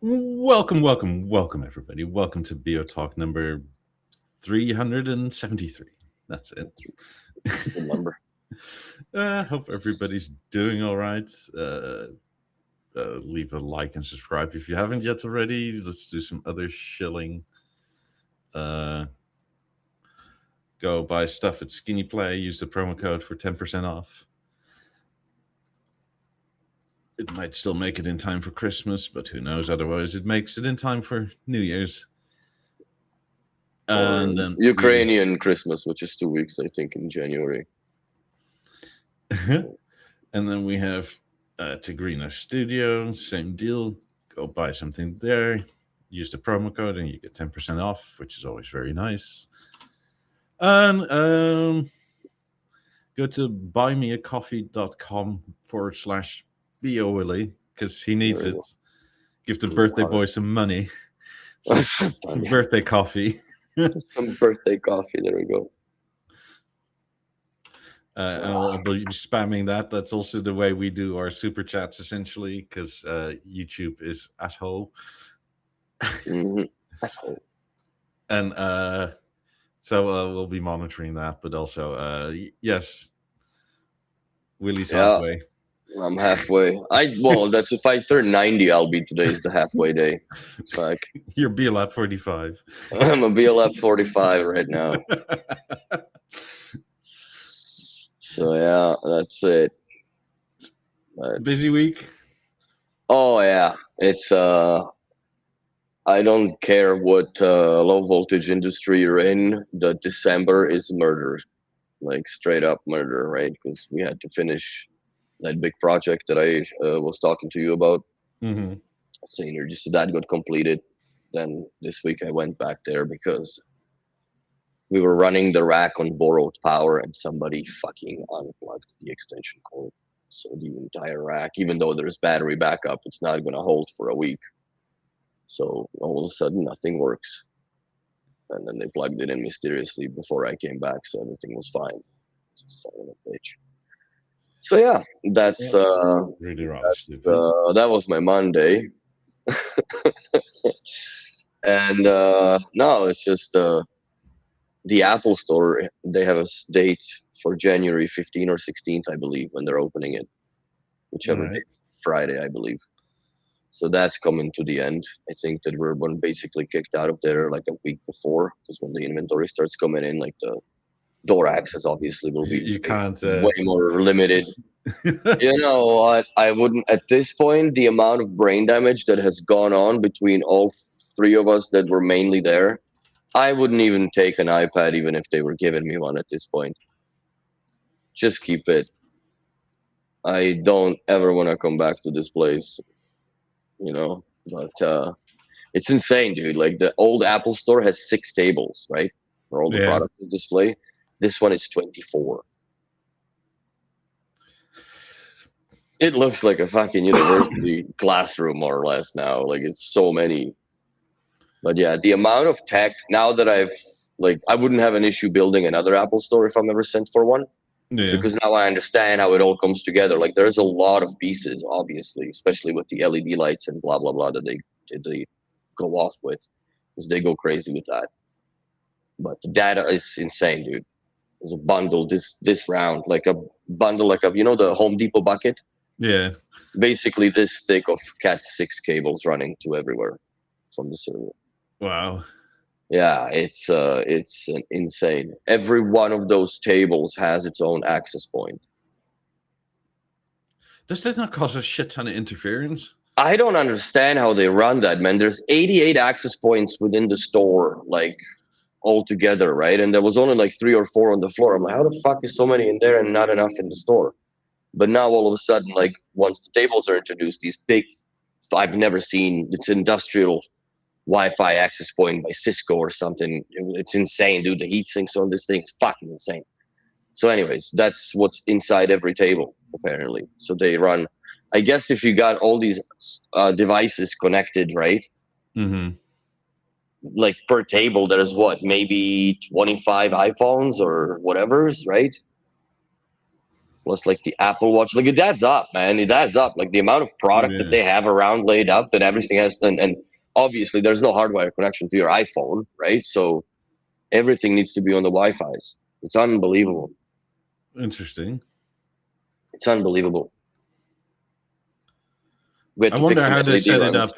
Welcome, everybody. Welcome to BeoTalk number 373. That's it. That's a good number. Hope everybody's doing all right. Leave a like and subscribe if you haven't yet already. Let's do some other shilling. Uh, go buy stuff at Skinny Play. Use the promo code for 10% off. It might still make it in time for Christmas, but who knows? Otherwise, it makes it in time for New Year's. And then Ukrainian Christmas, which is 2 weeks, I think, in January. And then we have Tigrina Studio, same deal. Go buy something there. Use the promo code and you get 10% off, which is always very nice. And go to buymeacoffee.com/Beoplay because he needs it. Give the birthday boy some money. Some birthday coffee. Some birthday coffee. There we go. I'll be spamming that. That's also the way we do our super chats, essentially, because YouTube is asshole. Asshole. And so we'll be monitoring that. But also, yes, Willie's halfway. I'm halfway. That's if I turn 90, I'll be today's the halfway day. It's like you're BLAP 45. I'm a BLAP 45 right now. So yeah, that's it. Busy week? Oh yeah, it's I don't care what low voltage industry you're in. The December is murder, like straight up murder, right? Because we had to finish that big project that I was talking to you about. Mm-hmm. So that got completed. Then this week I went back there because we were running the rack on borrowed power and somebody fucking unplugged the extension cord. So the entire rack, even though there's battery backup, it's not going to hold for a week. So all of a sudden nothing works. And then they plugged it in mysteriously before I came back, so everything was fine. So yeah, that's really that was my Monday. And no, it's just the Apple Store. They have a date for January 15th or 16th, I believe, when they're opening it, whichever day, Friday, I believe. So that's coming to the end. I think that we're basically kicked out of there like a week before, because when the inventory starts coming in, like the door access obviously will be way more limited. You know what? I wouldn't, at this point, the amount of brain damage that has gone on between all three of us that were mainly there, I wouldn't even take an iPad even if they were giving me one at this point. Just keep it. I don't ever want to come back to this place, you know, but it's insane, dude. Like the old Apple Store has 6 tables, right? For all the products to display. This one is 24. It looks like a fucking university classroom, more or less, now. Like, it's so many. But yeah, the amount of tech, now that I wouldn't have an issue building another Apple Store if I'm ever sent for one. Yeah. Because now I understand how it all comes together. Like, there's a lot of pieces, obviously, especially with the LED lights and blah, blah, blah that they go off with. Because they go crazy with that. But the data is insane, dude. There's a bundle this round, like a bundle, like a, you know, the Home Depot bucket? Yeah. Basically this thick of Cat 6 cables running to everywhere from the server. Wow. Yeah, it's insane. Every one of those tables has its own access point. Does that not cause a shit ton of interference? I don't understand how they run that, man. There's 88 access points within the store, like, all together, right? And there was only like 3 or 4 on the floor. I'm like, how the fuck is so many in there and not enough in the store? But now all of a sudden, like, once the tables are introduced, these big, I've never seen, it's industrial Wi-Fi access point by Cisco or something. It's insane, dude. The heat sinks on this thing is fucking insane. So anyways, that's what's inside every table, apparently. So they run, I guess if you got all these devices connected, right? Mm-hmm. Like per table, there's what, maybe 25 iPhones or whatever's, right? plus like the Apple Watch. Like it adds up, man. It adds up. Like the amount of product that they have around laid up, that everything has, and obviously there's no hardwire connection to your iPhone, right? So everything needs to be on the Wi-Fi's. It's unbelievable. Interesting. It's unbelievable. I wonder how they set it up,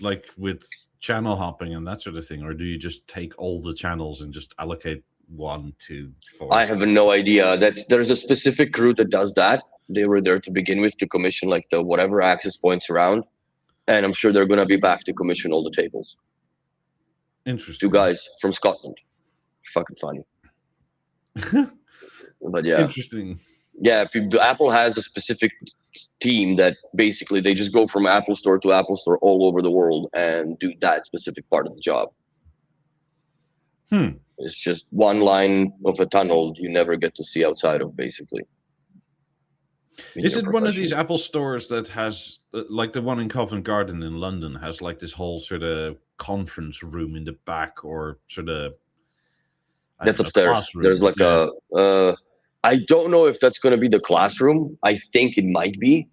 like with channel hopping and that sort of thing, or do you just take all the channels and just allocate 1, 2, 4? I have no idea. There's a specific crew that does that. They were there to begin with to commission like the whatever access points around, and I'm sure they're gonna be back to commission all the tables. Interesting. 2 guys from Scotland. Fucking funny. But yeah, interesting. Yeah, Apple has a specific team that basically they just go from Apple Store to Apple Store all over the world and do that specific part of the job. It's just one line of a tunnel you never get to see outside of, basically. Is it one of these Apple stores that has, like the one in Covent Garden in London, has like this whole sort of conference room in the back, or sort of... That's upstairs. There's like I don't know if that's going to be the classroom. I think it might be,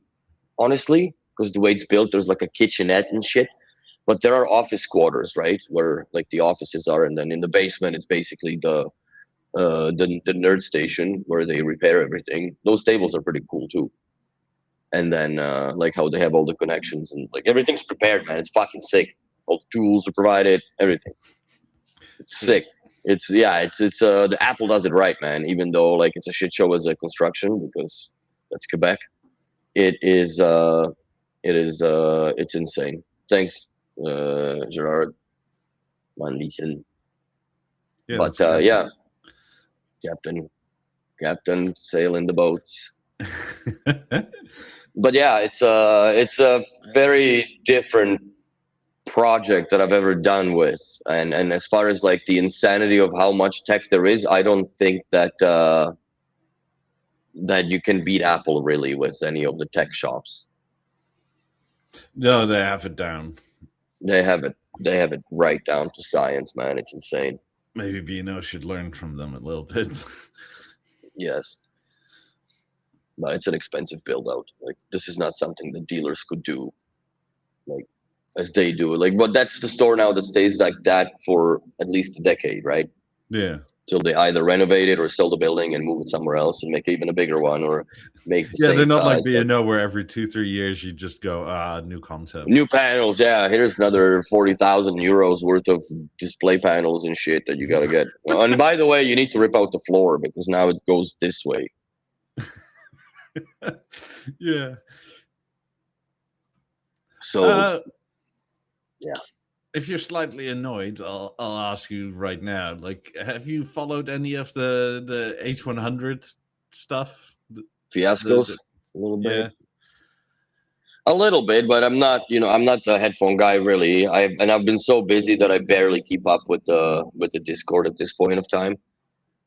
honestly, because the way it's built, there's like a kitchenette and shit. But there are office quarters, right, where like the offices are, and then in the basement, it's basically the nerd station where they repair everything. Those tables are pretty cool too. And then like how they have all the connections and like everything's prepared, man. It's fucking sick. All the tools are provided, everything. It's sick. The Apple does it right, man. Even though like it's a shit show as a construction, because that's Quebec. It's insane. Thanks, Gerard. Man, listen. Yeah, but Captain, sailing the boats. But yeah, it's a very different project that I've ever done with, and as far as like the insanity of how much tech there is, I don't think that that you can beat Apple really with any of the tech shops. No, they have it down. They have it right down to science, man. It's insane. Maybe B&O should learn from them a little bit. Yes, but it's an expensive build out. Like this is not something that dealers could do, like as they do. Like, but that's the store now that stays like that for at least a decade, right? Yeah. Till they either renovate it or sell the building and move it somewhere else and make even a bigger one, or make the same they're not size, like B&O where every 2-3 years you just go new concept, new panels. Yeah, here's another 40,000 euros worth of display panels and shit that you gotta get. And by the way, you need to rip out the floor because now it goes this way. Yeah. So yeah. If you're slightly annoyed, I'll ask you right now. Like, have you followed any of the H100 stuff? Fiascos? A little bit. Yeah. A little bit, but I'm not the headphone guy really. I've been so busy that I barely keep up with the Discord at this point of time.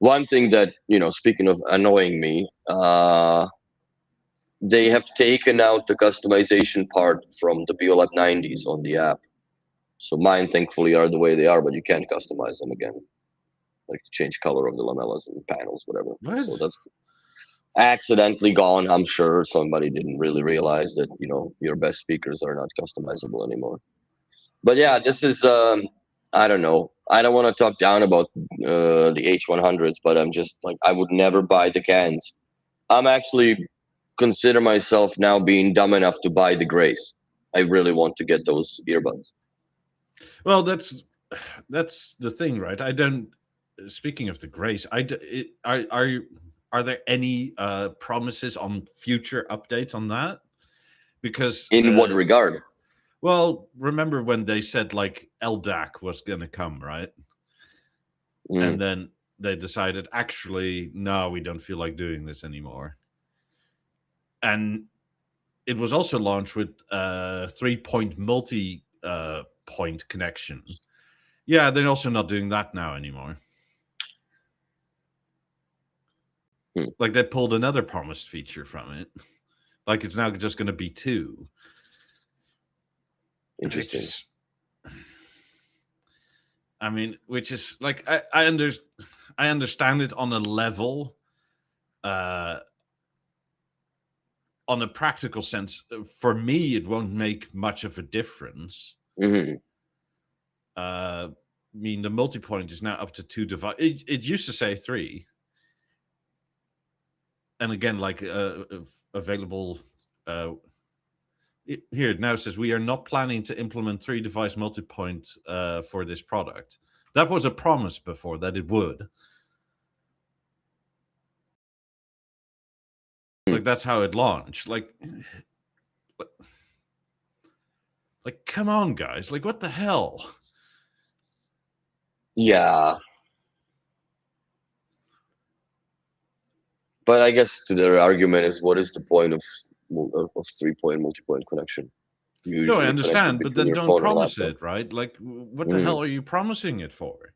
One thing that, speaking of annoying me, they have taken out the customization part from the Beolab 90s on the app. So mine, thankfully, are the way they are, but you can't customize them again. Like to change color of the lamellas and panels, whatever. What? So that's accidentally gone. I'm sure somebody didn't really realize that, your best speakers are not customizable anymore. But yeah, this is, I don't know. I don't want to talk down about the H100s, but I'm just like, I would never buy the cans. I'm actually consider myself now being dumb enough to buy the Grace. I really want to get those earbuds. Well, that's the thing, right? I don't. Speaking of the Grace, are there any promises on future updates on that? Because in what regard? Well, remember when they said like LDAC was going to come, right? And then they decided, actually, no, we don't feel like doing this anymore. And it was also launched with 3-point multi point connection. Yeah, they're also not doing that now anymore. Like they pulled another promised feature from it. Like it's now just going to be 2. Interesting. Which is like I understand it on a level. on a practical sense, for me, it won't make much of a difference. Mm-hmm. I mean, the multi-point is now up to 2 devices. It used to say 3. And again, like available... here it now says, we are not planning to implement 3-device multi-point for this product. That was a promise before that it would. Like, that's how it launched. Like, come on, guys. Like, what the hell? Yeah. But I guess to their argument is, what is the point of 3-point multi-point connection? You No, I usually connect it understand, but between then your don't phone and promise laptop. it, right? Like, what the hell are you promising it for?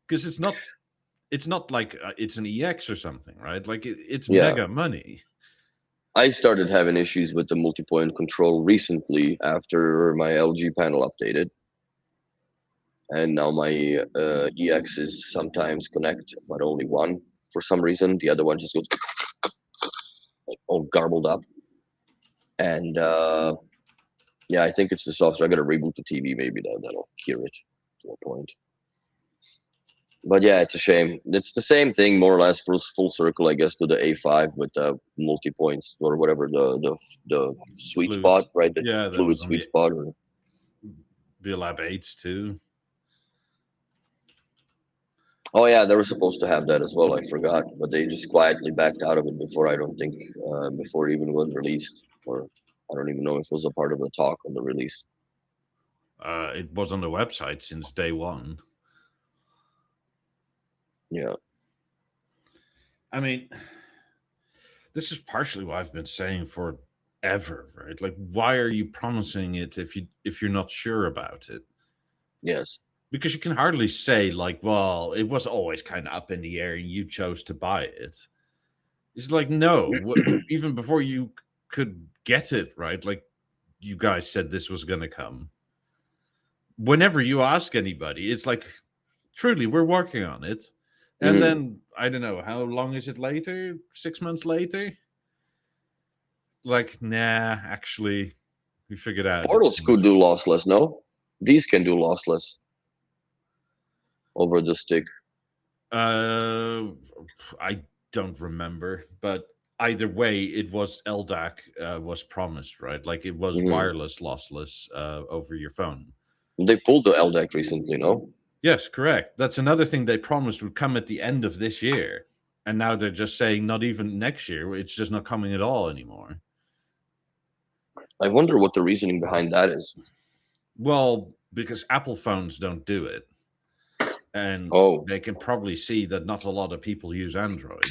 Because it's not like it's an EX or something, right? Like, it's Yeah. mega money. I started having issues with the multi-point control recently after my LG panel updated. And now my EXs sometimes connect, but only one for some reason. The other one just goes like all garbled up. And yeah, I think it's the software. I got to reboot the TV. Maybe that'll cure it to a point. But yeah, it's a shame. It's the same thing, more or less, full circle, I guess, to the A5 with the multi points or whatever the sweet Fluid. spot, right? The Yeah, that fluid was on sweet the spot. Or Beolab 8s too. oh yeah, they were supposed to have that as well. I forgot, but they just quietly backed out of it before. I don't think before it even was released, or I don't even know if it was a part of the talk on the release. It was on the website since day one. Yeah. I mean, this is partially what I've been saying forever, right? Like, why are you promising it if you're not sure about it? Yes. Because you can hardly say, like, well, it was always kind of up in the air and you chose to buy it. It's like, no, even before you could get it, right? Like, you guys said this was going to come. Whenever you ask anybody, it's like, truly, we're working on it. And then, I don't know, how long is it later? 6 months later? Like, nah, actually, we figured out. Portals could do lossless, no? These can do lossless over the stick. I don't remember, but either way, it was LDAC was promised, right? Like, it was wireless lossless over your phone. They pulled the LDAC recently, no? Yes, correct. That's another thing they promised would come at the end of this year. And now they're just saying not even next year. It's just not coming at all anymore. I wonder what the reasoning behind that is. Well, because Apple phones don't do it. And they can probably see that not a lot of people use Android.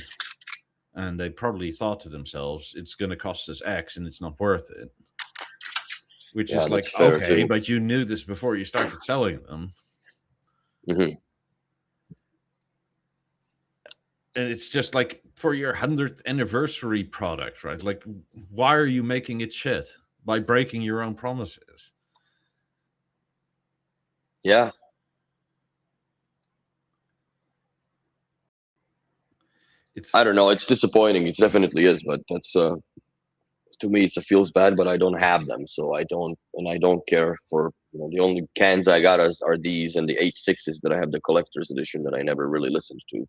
And they probably thought to themselves, it's going to cost us X and it's not worth it. Which is like, okay, too. But you knew this before you started selling them. And it's just like, for your 100th anniversary product, right? Like, why are you making it shit by breaking your own promises? Yeah. I don't know. It's disappointing. It definitely is, but that's to me, it feels bad. But I don't have them, so I don't care for. The only cans I got are these and the H6s that I have the collector's edition that I never really listened to.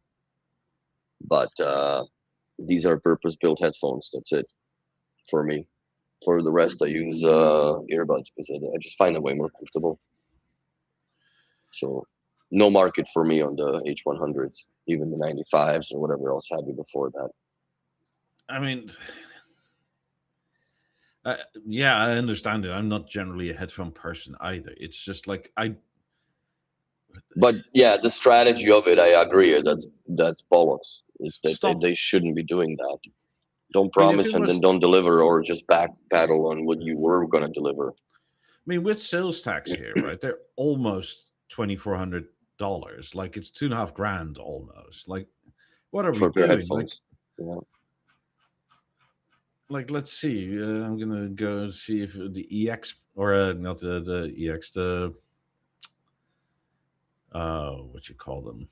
But these are purpose-built headphones. That's it for me. For the rest, I use earbuds because I just find them way more comfortable. So no market for me on the H100s, even the 95s or whatever else had me before that. I mean, yeah, I understand it. I'm not generally a headphone person either. It's just like But yeah, the strategy of it, I agree. That's bollocks. They shouldn't be doing that. Don't promise and then don't deliver, or just backpedal on what you were going to deliver. I mean, with sales tax here, right? They're almost $2,400. Like, it's $2,500 almost. Like, what are we doing? Like, like, let's see. I'm gonna go see if the EX or not the EX, the what you call them,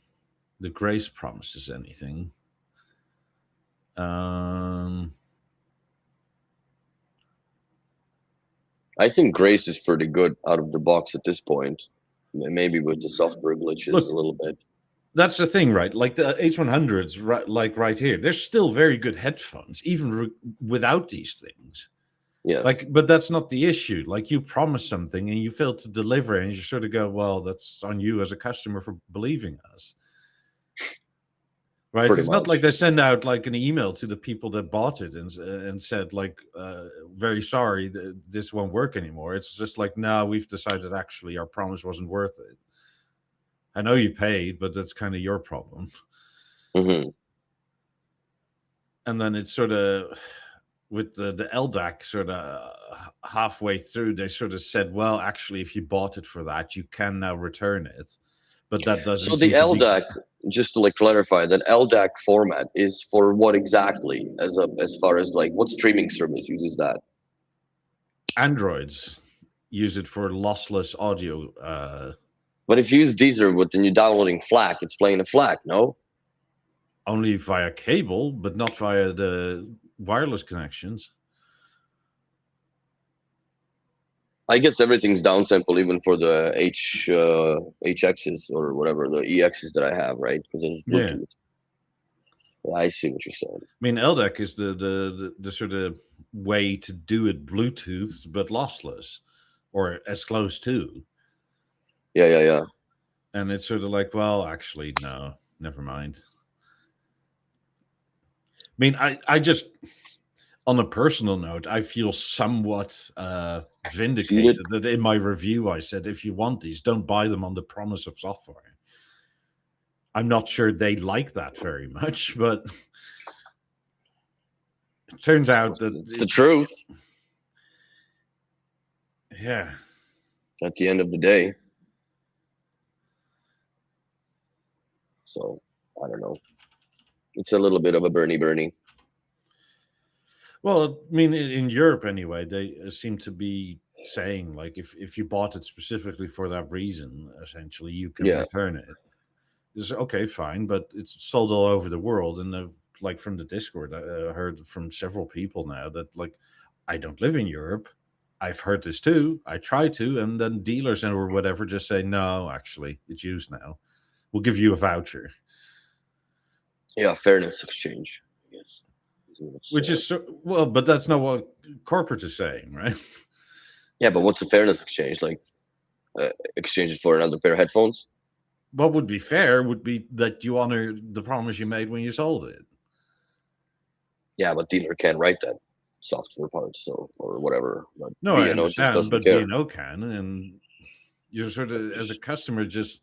the Grace promises anything. I think Grace is pretty good out of the box at this point. Maybe with the software glitches Look, a little bit. That's the thing, right? Like the H100s, right, like right here, they're still very good headphones, even without these things. Yes. Like, but that's not the issue. Like, you promise something and you fail to deliver, and you sort of go, "Well, that's on you as a customer for believing us." Right? Pretty It's not much. like they send out like an email to the people that bought it and said like, "Very sorry, this won't work anymore." It's just like, "No, we've decided actually our promise wasn't worth it. I know you paid, but that's kind of your problem." Hmm. And then it's sort of with the LDAC sort of halfway through, they sort of said, "Well, actually, if you bought it for that, you can now return it." But that doesn't So the seem to be. LDAC, just to like clarify, that LDAC format is for what exactly? As far as like what streaming service uses that? Androids use it for lossless audio. But if you use Deezer, but then you're downloading FLAC, it's playing a FLAC, no? Only via cable, but not via the wireless connections. I guess everything's downsample even for the HXs or whatever, the EXs that I have, right? Because it's Yeah. Bluetooth. Yeah, I see what you're saying. I mean, LDAC is the sort of way to do it Bluetooth, but lossless, or as close to. Yeah. And it's sort of like, well, actually, no, never mind. I mean, I just, on a personal note, I feel somewhat vindicated that in my review I said, if you want these, don't buy them on the promise of software. I'm not sure they like that very much, but it turns out that It's the truth yeah. at the end of the day. So I don't know. It's a little bit of a Bernie. Well, I mean, in Europe anyway, they seem to be saying like if you bought it specifically for that reason, essentially you can Yeah. return it. It's okay, fine, but it's sold all over the world, and like from the Discord, I heard from several people now that like I don't live in Europe. I've heard this too. I try to, and then dealers or whatever just say no. Actually, it's used now. We'll give you a voucher, Yeah, fairness exchange. Yes. which is well, but that's not what corporate is saying, right? Yeah, but what's a fairness exchange? Like exchange it for another pair of headphones? What would be fair would be that you honor the promise you made when you sold it. Yeah, but dealer can't write that software part, so or whatever. But No, I B&O just understand, doesn't but care. B&O can, and you're sort of as a customer just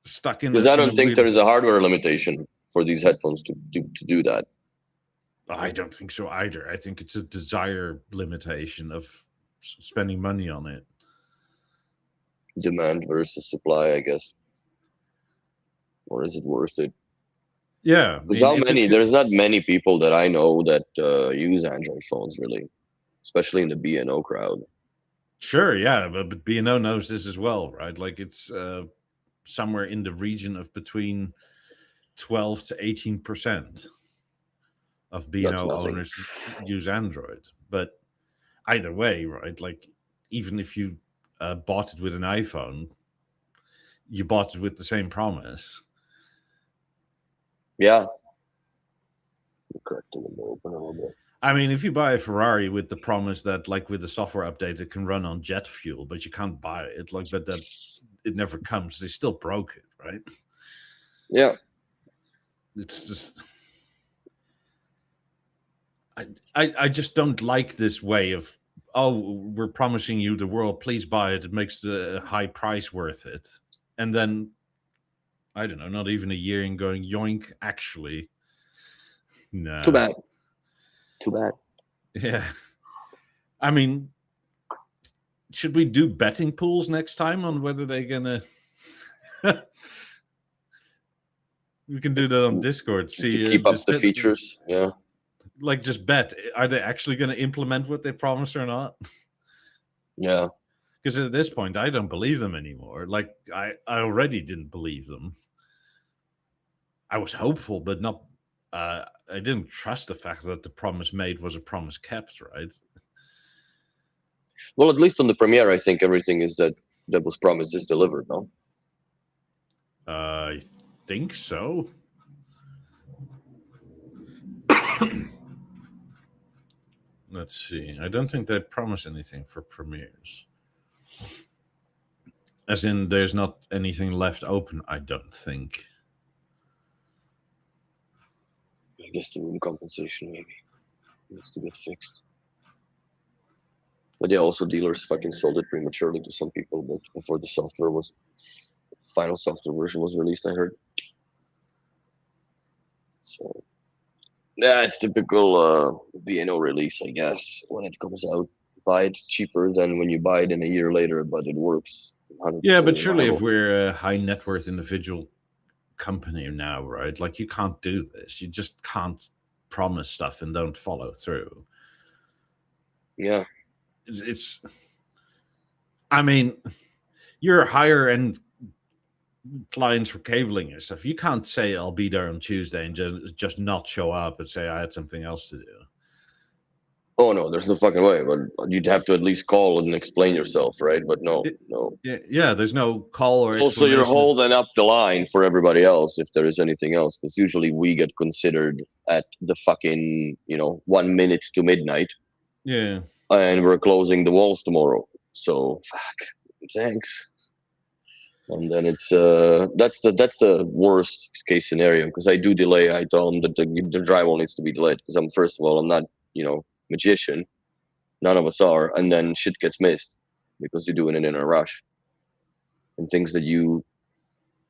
stuck in Because I in a don't think weird. there is a hardware limitation for these headphones to do that. I don't think so either. I think it's a desire limitation of spending money on it. Demand versus supply, I guess. Or is it worth it? Yeah, I Because mean, how many? There's not many people that I know that use Android phones, really, especially in the B&O crowd. Sure, yeah, but B&O knows this as well, right? Like it's somewhere in the region of between 12 to 18% of That's B&O nothing. owners use Android. But either way, right? Like even if you bought it with an iPhone, you bought it with the same promise. Yeah. Correct. Open a little bit. I mean, if you buy a Ferrari with the promise that, like, with the software update, it can run on jet fuel, but you can't buy it, like, but that it never comes, they still broke it, right? Yeah. It's just, I just don't like this way of, oh, we're promising you the world, please buy it. It makes the high price worth it, and then I don't know, not even a year and going yoink. Actually, no. Too bad. Too bad. Yeah. I mean, should we do betting pools next time on whether they're gonna? We can do that on Discord. See, to keep up the features. Yeah. Like, just bet. Are they actually going to implement what they promised or not? Yeah. Because at this point, I don't believe them anymore. Like, I already didn't believe them. I was hopeful, but not. I didn't trust the fact that the promise made was a promise kept, right? Well, at least on the premiere, I think everything is that was promised is delivered. No. I think so. Let's see. I don't think they promise anything for premieres. As in, there's not anything left open, I don't think. I guess the room compensation maybe needs to get fixed. But yeah, also dealers fucking sold it prematurely to some people, but before the final software version was released, I heard. So yeah, it's typical VNO release, I guess. When it comes out, buy it cheaper than when you buy it in a year later, but it works. Yeah, but surely if we're a high net worth individual company now, right? Like, you can't do this. You just can't promise stuff and don't follow through. Yeah. It's I mean, you're higher end clients for cabling and stuff. You can't say I'll be there on Tuesday and just not show up and say I had something else to do. Oh no, there's no fucking way. But you'd have to at least call and explain yourself, right? But no. Yeah. There's no call or. Also, you're holding up the line for everybody else if there is anything else, because usually we get considered at the fucking 1 minute to midnight. Yeah. And we're closing the walls tomorrow. So fuck. Thanks. And then it's that's the worst case scenario, because I do delay. I tell them that the drywall needs to be delayed, because I'm not magician. None of us are, and then shit gets missed because you're doing it in a rush, and things that you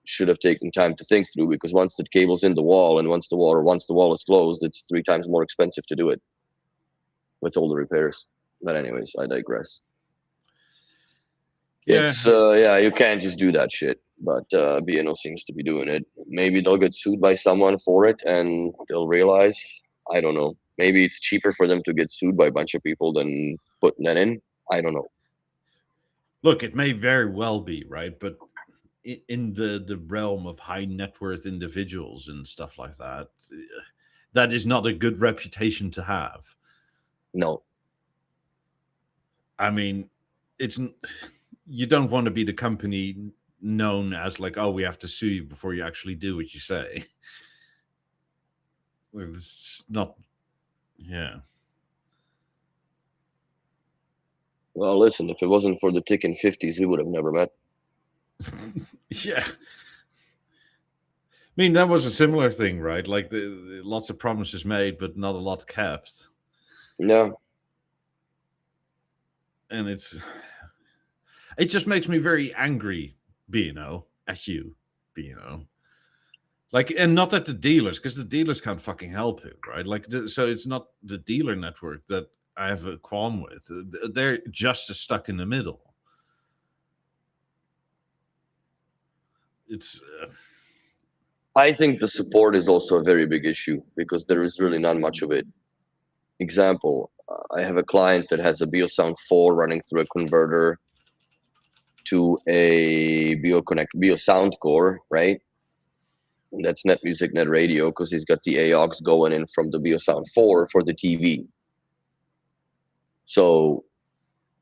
should have taken time to think through, because once the cable's in the wall and once the wall is closed, it's 3 times more expensive to do it with all the repairs. But anyways, I digress. Yeah. It's you can't just do that shit. But BNO seems to be doing it. Maybe they'll get sued by someone for it, and they'll realize, I don't know. Maybe it's cheaper for them to get sued by a bunch of people than putting that in. I don't know. Look, it may very well be, right? But in the realm of high net worth individuals and stuff like that, that is not a good reputation to have. No. I mean, you don't want to be the company known as like, oh, we have to sue you before you actually do what you say. It's not. Yeah. Well, listen, if it wasn't for the ticking 50s, we would have never met. Yeah. I mean, that was a similar thing, right? Like, lots of promises made, but not a lot kept. Yeah. And it just makes me very angry, at you, like, and not at the dealers, because the dealers can't fucking help it, right? Like, so it's not the dealer network that I have a qualm with. They're just stuck in the middle. It's. I think the support is also a very big issue, because there is really not much of it. Example, I have a client that has a BeoSound 4 running through a converter to a BeoSound core, right? And that's Net Music, Net Radio, because he's got the AUX going in from the BeoSound 4 for the TV. So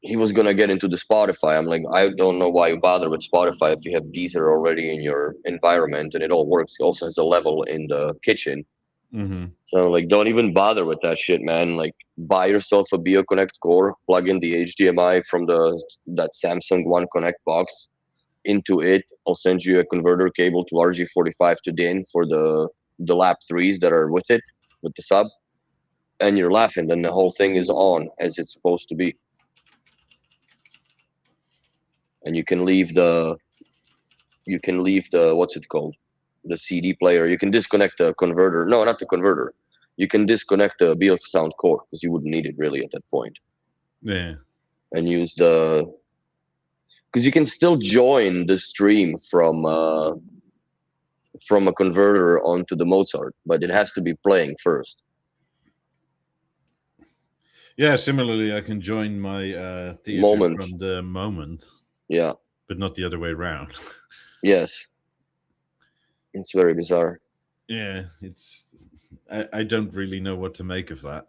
he was going to get into the Spotify. I'm like, I don't know why you bother with Spotify if you have Deezer already in your environment and it all works. It also has a level in the kitchen. Mm-hmm. So like, don't even bother with that shit, man. Like, buy yourself a BeoConnect core, plug in the HDMI from that Samsung One Connect box into it. I'll send you a converter cable to RG45 to DIN for the lap 3s that are with it, with the sub. And you're laughing, then the whole thing is on as it's supposed to be. And you can leave the what's it called? The CD player. You can disconnect the converter. No, not the converter. You can disconnect the BeoSound core, because you wouldn't need it really at that point. Yeah. And use because you can still join the stream from a converter onto the Mozart, but it has to be playing first. Yeah, similarly, I can join my theater from the moment. Yeah. But not the other way around. Yes. It's very bizarre. Yeah, I don't really know what to make of that.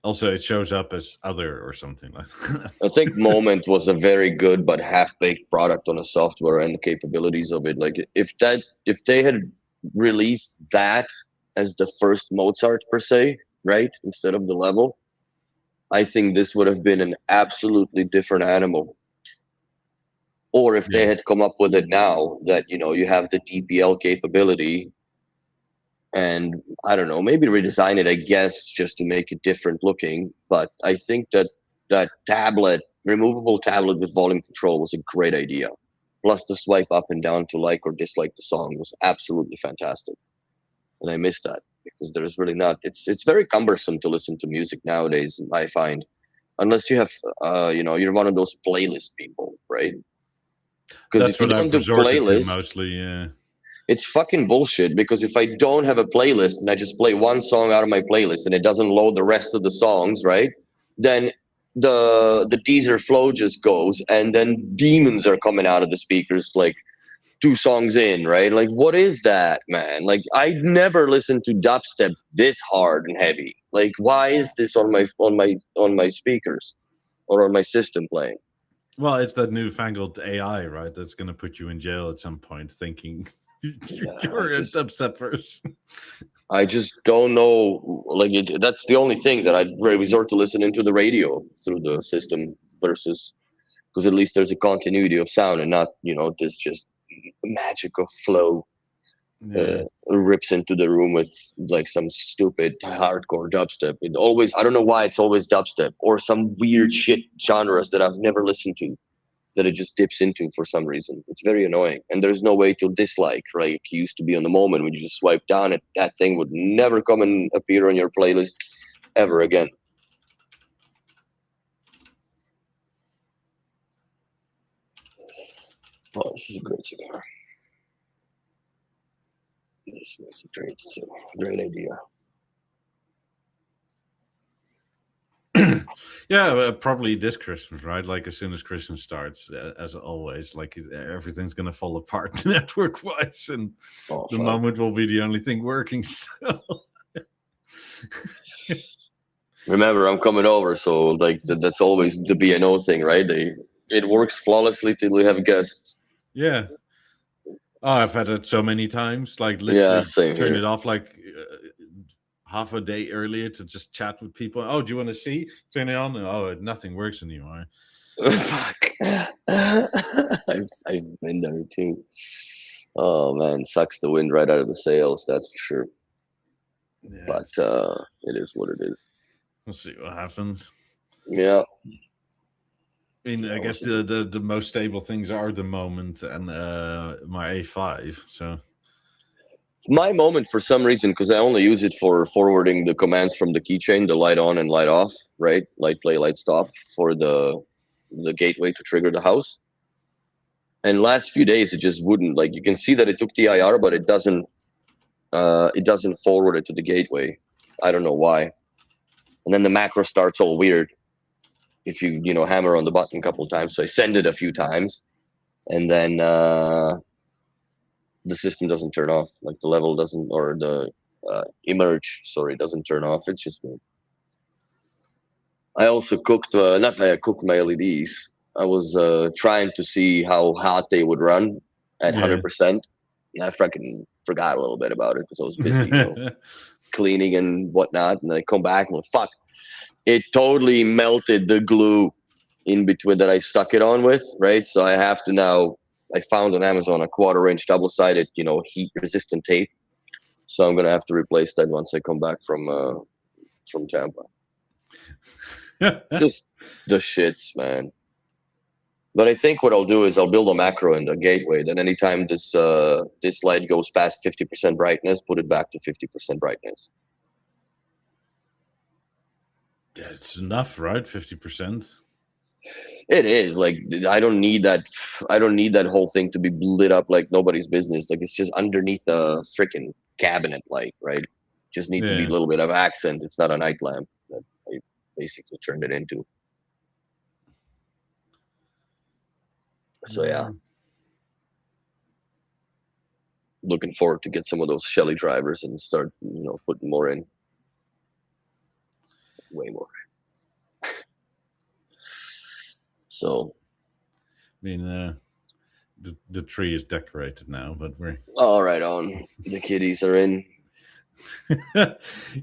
Also, it shows up as other or something like that. I think Moment was a very good but half-baked product on the software and the capabilities of it. Like if they had released that as the first Mozart per se, right, instead of the level, I think this would have been an absolutely different animal. Or if they Yeah. had come up with it now that you have the DPL capability, and I don't know, maybe redesign it, I guess, just to make it different looking. But I think that removable tablet with volume control was a great idea. Plus the swipe up and down to like or dislike the song was absolutely fantastic. And I miss that because there's really not. It's very cumbersome to listen to music nowadays, I find, unless you have you're one of those playlist people, right? Because That's if you what don't I've do resorted to playlists, mostly. Yeah. it's fucking bullshit. Because if I don't have a playlist and I just play one song out of my playlist and it doesn't load the rest of the songs, right? Then the teaser flow just goes, and then demons are coming out of the speakers like 2 songs in, right? Like, what is that, man? Like, I never listened to dubstep this hard and heavy. Like, why is this on my speakers or on my system playing? Well, it's that newfangled AI, right? That's going to put you in jail at some point, thinking Yeah, you're a dubstep person. I just don't know. Like, that's the only thing that I'd resort to listening to the radio through the system versus, because at least there's a continuity of sound and not this just magical flow Yeah. rips into the room with like some stupid hardcore dubstep. It always, I don't know why it's always dubstep or some weird shit genres that I've never listened to that it just dips into for some reason. It's very annoying, and there's no way to dislike. Right, it used to be on the moment when you just swipe down it, that thing would never come and appear on your playlist ever again. Oh, this is a great cigar. This was a great idea. Yeah, probably this Christmas, right? Like as soon as Christmas starts, as always, like everything's gonna fall apart network-wise, and the moment will be the only thing working. So. Remember, I'm coming over, so like that's always the B&O thing, right? It works flawlessly till we have guests. Yeah. Oh, I've had it so many times. Like literally, same turn here. it off like half a day earlier to just chat with people. Oh, do you want to see? Turn it on. Oh, nothing works anymore. Fuck. I've been there too. Oh man, sucks the wind right out of the sails. That's for sure. Yeah, but it is what it is. We'll see what happens. Yeah. I mean, I guess the most stable things are the moment and my A5. So my moment, for some reason, because I only use it for forwarding the commands from the keychain, the light on and light off, right? Light play, light stop for the gateway to trigger the house. And last few days, it just wouldn't. Like, you can see that it took TIR, but it doesn't forward it to the gateway. I don't know why. And then the macro starts all weird if you hammer on the button a couple of times. So I send it a few times, and then the system doesn't turn off. Like the level doesn't, or the emerge, sorry, doesn't turn off. It's just weird. I also cooked, not that I cooked my LEDs. I was trying to see how hot they would run at 100%. I fucking forgot a little bit about it because I was busy cleaning and whatnot. And I come back and fuck, it totally melted the glue in between that I stuck it on with, right? So I have to now, I found on Amazon a 1/4-inch double-sided, heat-resistant tape. So I'm gonna have to replace that once I come back from Tampa. Just the shits, man. But I think what I'll do is I'll build a macro in the gateway. Then anytime this light goes past 50% brightness, put it back to 50% brightness. Yeah, it's enough, right? 50%. It is. Like, I don't need that. I don't need that whole thing to be lit up like nobody's business. Like, it's just underneath the freaking cabinet light, right? Just need to be a little bit of accent. It's not a night lamp that I basically turned it into. So yeah, looking forward to get some of those Shelly drivers and start, putting more in. way more. So, I mean, the tree is decorated now, but we're all right, on the kiddies are in.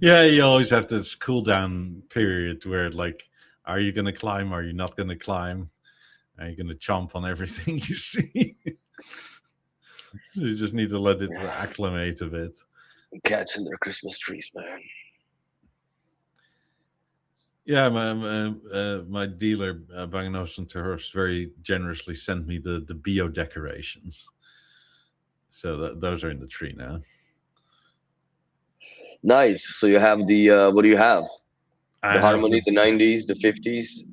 yeah, you always have this cool down period where like, are you gonna climb? Are you not gonna climb? Are you gonna chomp on everything you see? You just need to let it acclimate a bit. Cats and their Christmas trees, man. Yeah, my dealer, Bang & Olufsen to Horst, very generously sent me the Bio decorations. So those are in the tree now. Nice. So you have the what do you have? I The have Harmony, the 90s, the 50s.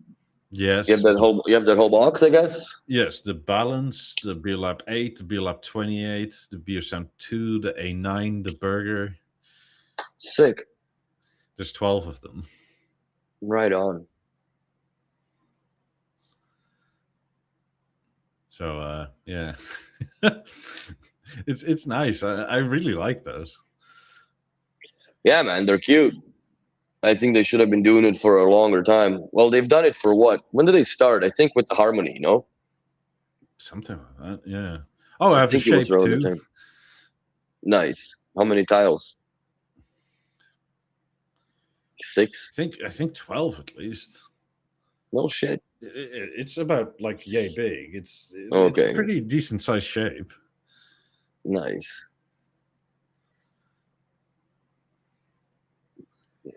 yes, You have that whole box, I guess. yes, the Balance, the Beolab 8, the Beolab 28, the Beosound 2, the A9, the Burger. Sick. There's 12 of them. Right on. So yeah, it's nice. I really like those. Yeah, man, they're cute. I think they should have been doing it for a longer time. Well, they've done it for what? When did they start? I think with the Harmony, no? Something like that, yeah. Oh, I have a think it was shape around the too. time. Nice. How many tiles? 6? I think 12 at least. No shit. It's about like yay big. It's Okay. a pretty decent sized shape. Nice. Yeah.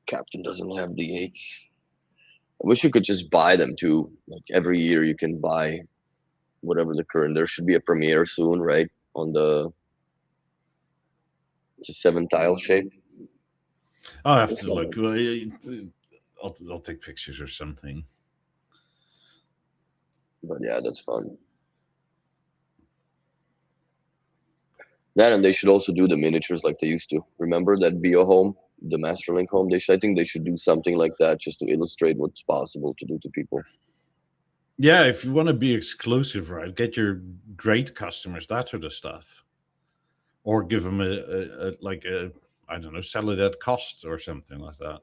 Captain doesn't have the 8s. I wish you could just buy them too. Like every year you can buy whatever the current. There should be a premiere soon, right? On the it's a 7 tile shape. I'll have to look. I'll take pictures or something. But yeah, that's fun. That, and they should also do the miniatures like they used to. Remember that Bio home, the Masterlink home? I think they should do something like that just to illustrate what's possible to do to people. Yeah, if you want to be exclusive, right? Get your great customers, that sort of stuff, or give them a I don't know, sell it at cost or something like that.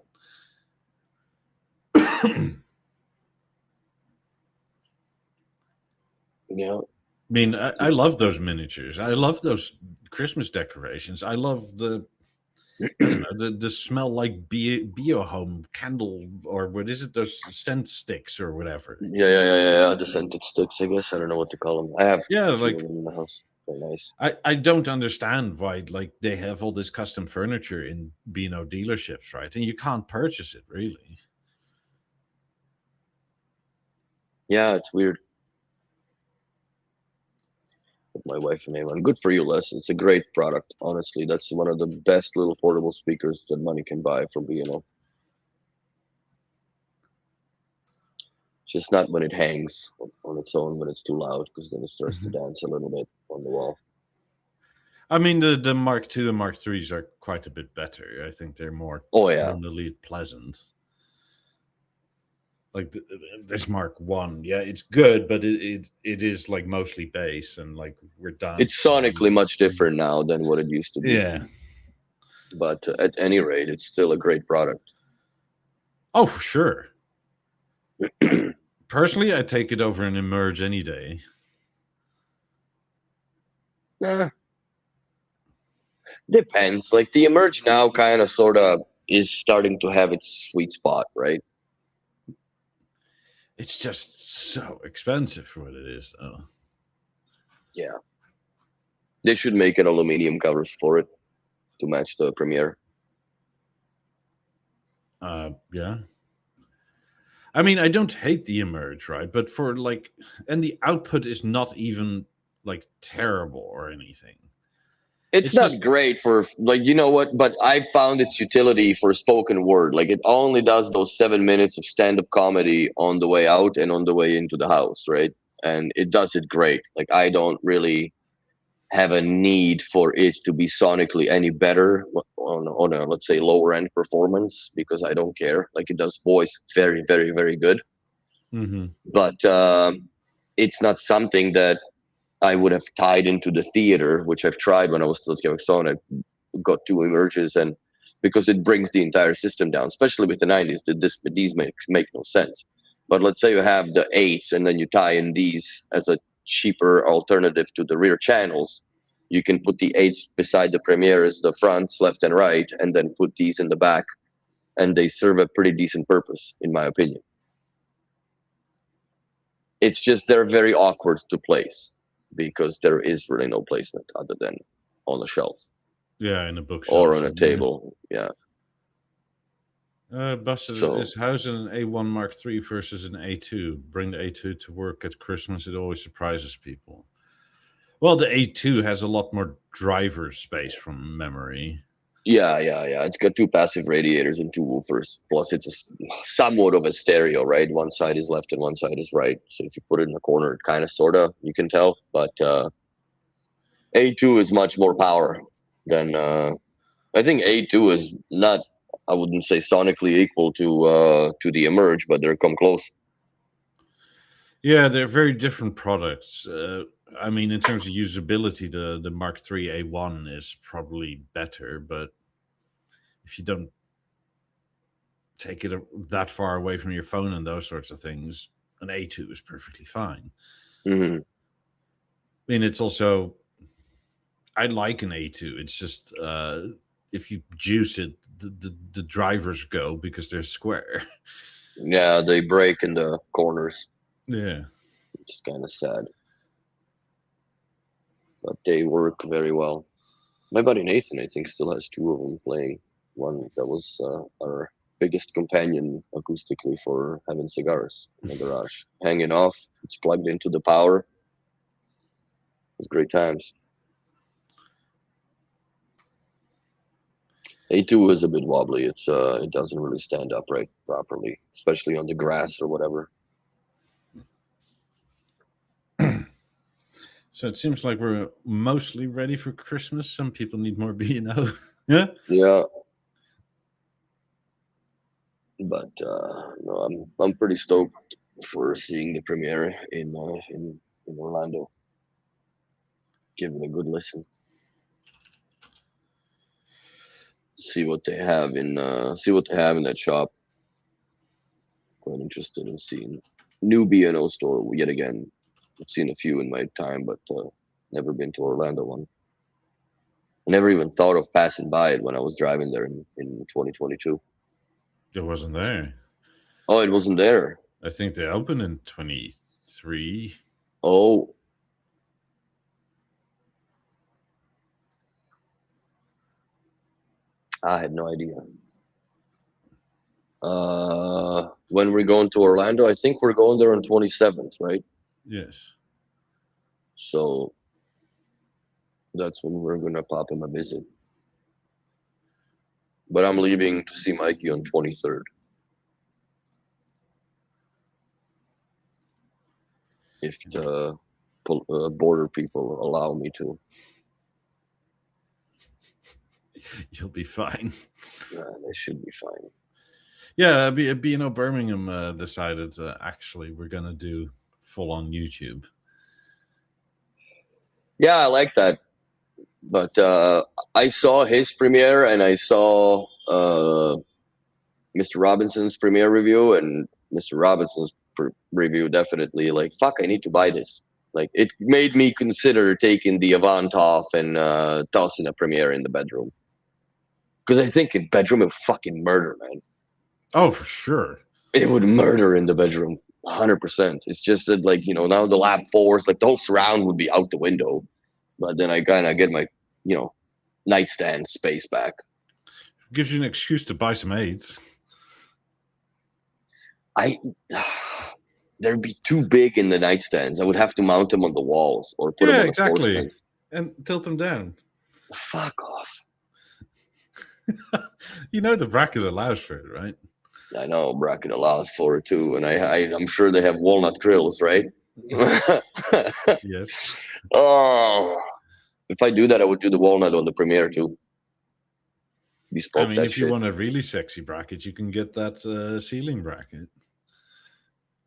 Yeah. I mean, I love those miniatures. I love those Christmas decorations. I love the, I don't know, the smell like Bio home candle, or what is it? Those scent sticks or whatever. Yeah. The scented sticks, I guess. I don't know what to call them. I have like them in the house. They're nice. I don't understand why like they have all this custom furniture in Beano dealerships, right? And you can't purchase it really. Yeah, it's weird. With my wife and Elan. Good for you, Les. It's a great product. Honestly, that's one of the best little portable speakers that money can buy from B&O. Just not when it hangs on its own when it's too loud, because then it starts to dance a little bit on the wall. I mean, the Mark II and Mark IIIs are quite a bit better. I think they're more tonally pleasant. Like this Mark I, yeah, it's good, but it is like mostly bass and like we're done. It's sonically much different now than what it used to be. Yeah, but at any rate, it's still a great product. Oh, for sure. Personally, I take it over an Emerge any day. Depends. Like the Emerge now kind of sort of is starting to have its sweet spot, right? It's just so expensive for what it is, though. Yeah. They should make an aluminum covers for it to match the Premiere. Yeah. I mean, I don't hate the Emerge, right? But for like, and the output is not even like terrible or anything. It's not just great for like, you know what, but I found its utility for spoken word. Like it only does those 7 minutes of stand-up comedy on the way out and on the way into the house, right? And it does it great. Like I don't really have a need for it to be sonically any better on a let's say lower end performance, because I don't care. Like it does voice very, very, very good. Mm-hmm. But it's not something that I would have tied into the theater, which I've tried when I was still at Kazakhstan. I got 2 Emerges, and because it brings the entire system down, especially with the 90s. These make no sense. But let's say you have the 8s and then you tie in these as a cheaper alternative to the rear channels. You can put the 8s beside the Premiere as the fronts, left and right, and then put these in the back, and they serve a pretty decent purpose, in my opinion. It's just they're very awkward to place because there is really no placement other than on the shelf. Yeah, in a bookshelf. Or on a table, yeah. Busted is how's an A1 Mark III versus an A2? Bring the A2 to work at Christmas. It always surprises people. Well, the A2 has a lot more driver space from memory. Yeah. It's got 2 passive radiators and 2 woofers. Plus, it's somewhat of a stereo, right? One side is left and one side is right. So if you put it in the corner, it kind of, sort of, you can tell. But A2 is much more power than... I think A2 is not... I wouldn't say sonically equal to the Emerge, but they're come close. Yeah, they're very different products. I mean, in terms of usability, the Mark III A1 is probably better, but if you don't take it that far away from your phone and those sorts of things, an A2 is perfectly fine. Mm-hmm. I mean, it's also... I like an A2. It's just... if you juice it, the drivers go because they're square. Yeah, they break in the corners. Yeah. It's kind of sad. But they work very well. My buddy Nathan, I think, still has 2 of them playing. One that was our biggest companion acoustically for having cigars in the garage. Hanging off, it's plugged into the power. It's great times. A2 is a bit wobbly. It doesn't really stand upright properly, especially on the grass or whatever. So it seems like we're mostly ready for Christmas. Some people need more B&O. Yeah. Yeah. But no, I'm pretty stoked for seeing the premiere in Orlando. Give it a good listen. See what they have in that shop. Quite interested in seeing new B&O store yet again. I've seen a few in my time, but never been to Orlando one. I never even thought of passing by it when I was driving there in 2022. It wasn't there. Oh, it wasn't there. I think they opened in 23. Oh. I had no idea. When we're going to Orlando, I think we're going there on 27th, right? Yes. So that's when we're gonna pop him a visit. But I'm leaving to see Mikey on 23rd. If the border people allow me to. You'll be fine. Yeah, they should be fine. Yeah, B&O Birmingham decided actually we're going to do full on YouTube. Yeah, I like that. But I saw his premiere and I saw Mr. Robinson's premiere review, and Mr. Robinson's review definitely like, fuck, I need to buy this. Like, it made me consider taking the Avant off and tossing a premiere in the bedroom. Because I think in bedroom it would fucking murder, man. Oh, for sure. It would murder in the bedroom, 100%. It's just that, like, you know, now the Lab 4s, like, the whole surround would be out the window. But then I kind of get my, you know, nightstand space back. Gives you an excuse to buy some aids. They'd be too big in the nightstands. I would have to mount them on the walls or put them on the floor stands. And tilt them down. Fuck off. You know the bracket allows for it, right? I know bracket allows for it too, and I'm sure they have walnut grills, right? Yes. Oh, if I do that, I would do the walnut on the Premiere too. I mean, if you want a really sexy bracket, you can get that ceiling bracket.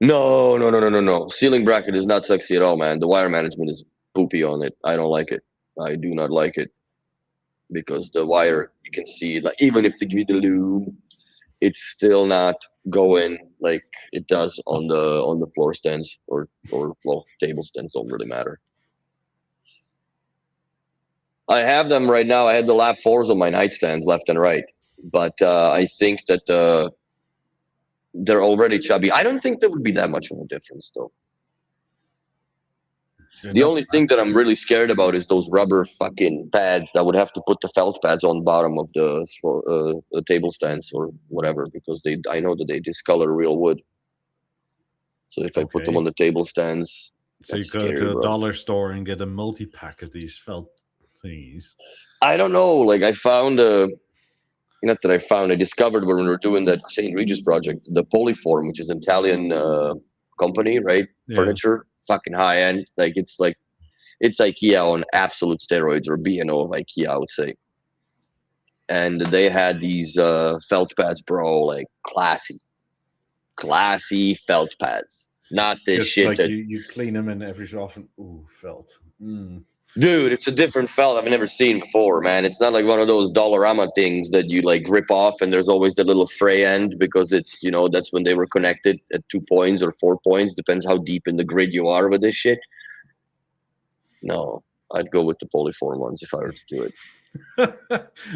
No. Ceiling bracket is not sexy at all, man. The wire management is poopy on it. I don't like it. I do not like it. Because the wire You can see, like, even if they give you the lube, it's still not going like it does on the floor stands or well, table stands don't really matter. I have them right now. I had the lap 4s on my nightstands left and right, but I think that they're already chubby. I don't think there would be that much of a difference though. The only thing that I'm really scared about is those rubber fucking pads that would have to put the felt pads on bottom of the table stands or whatever, because I know that they discolor real wood. So if I put them on the table stands, so you go to a dollar store and get a multi-pack of these felt thingies. I don't know. Like I found not that I found, I discovered when we were doing that St. Regis project, the Polyform, which is an Italian company, right? Yeah. Furniture, fucking high end. It's IKEA on absolute steroids, or B&O of IKEA, I would say. And they had these felt pads, bro, like classy felt pads. Not this just shit like that you clean them and every so often. Ooh, felt. Dude, it's a different felt I've never seen before, man. It's not like one of those Dollarama things that you like rip off and there's always the little fray end, because it's, that's when they were connected at 2 points or 4 points. Depends how deep in the grid you are with this shit. No, I'd go with the Polyform ones if I were to do it.